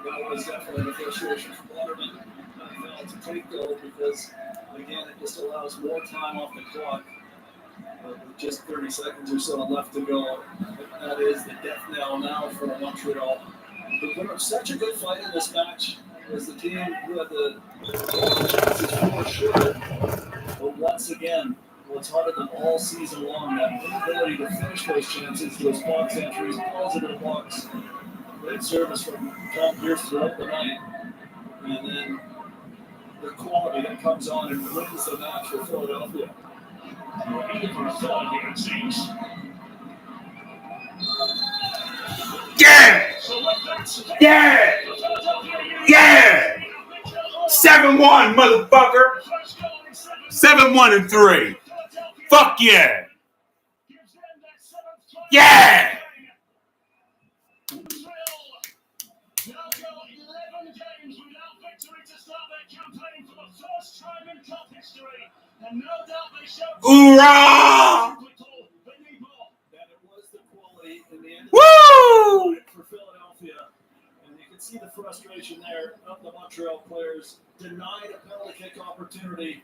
That was definitely the frustration for Waterman. I failed to take goal because, again, it just allows more time off the clock. With just 30 seconds or so left to go. That is the death knell now for Montreal. They put up such a good fight in this match. It was the team who had the chances for sure. But once again, what's harder than all season long, that inability to finish those chances, those box entries, positive box. Great service from John Pierce throughout the night. And then the quality that comes on and wins the match for Philadelphia. Yeah! Yeah! Yeah! 7-1, motherfucker! 7-1-3. Fuck yeah! Yeah! Now go 11 games without victory to start their campaign for the first time in cup history. And no doubt they showed Hoorah! That it was the quality in the end Woo! for Philadelphia. And you can see the frustration there of the Montreal players. Denied a penalty kick opportunity.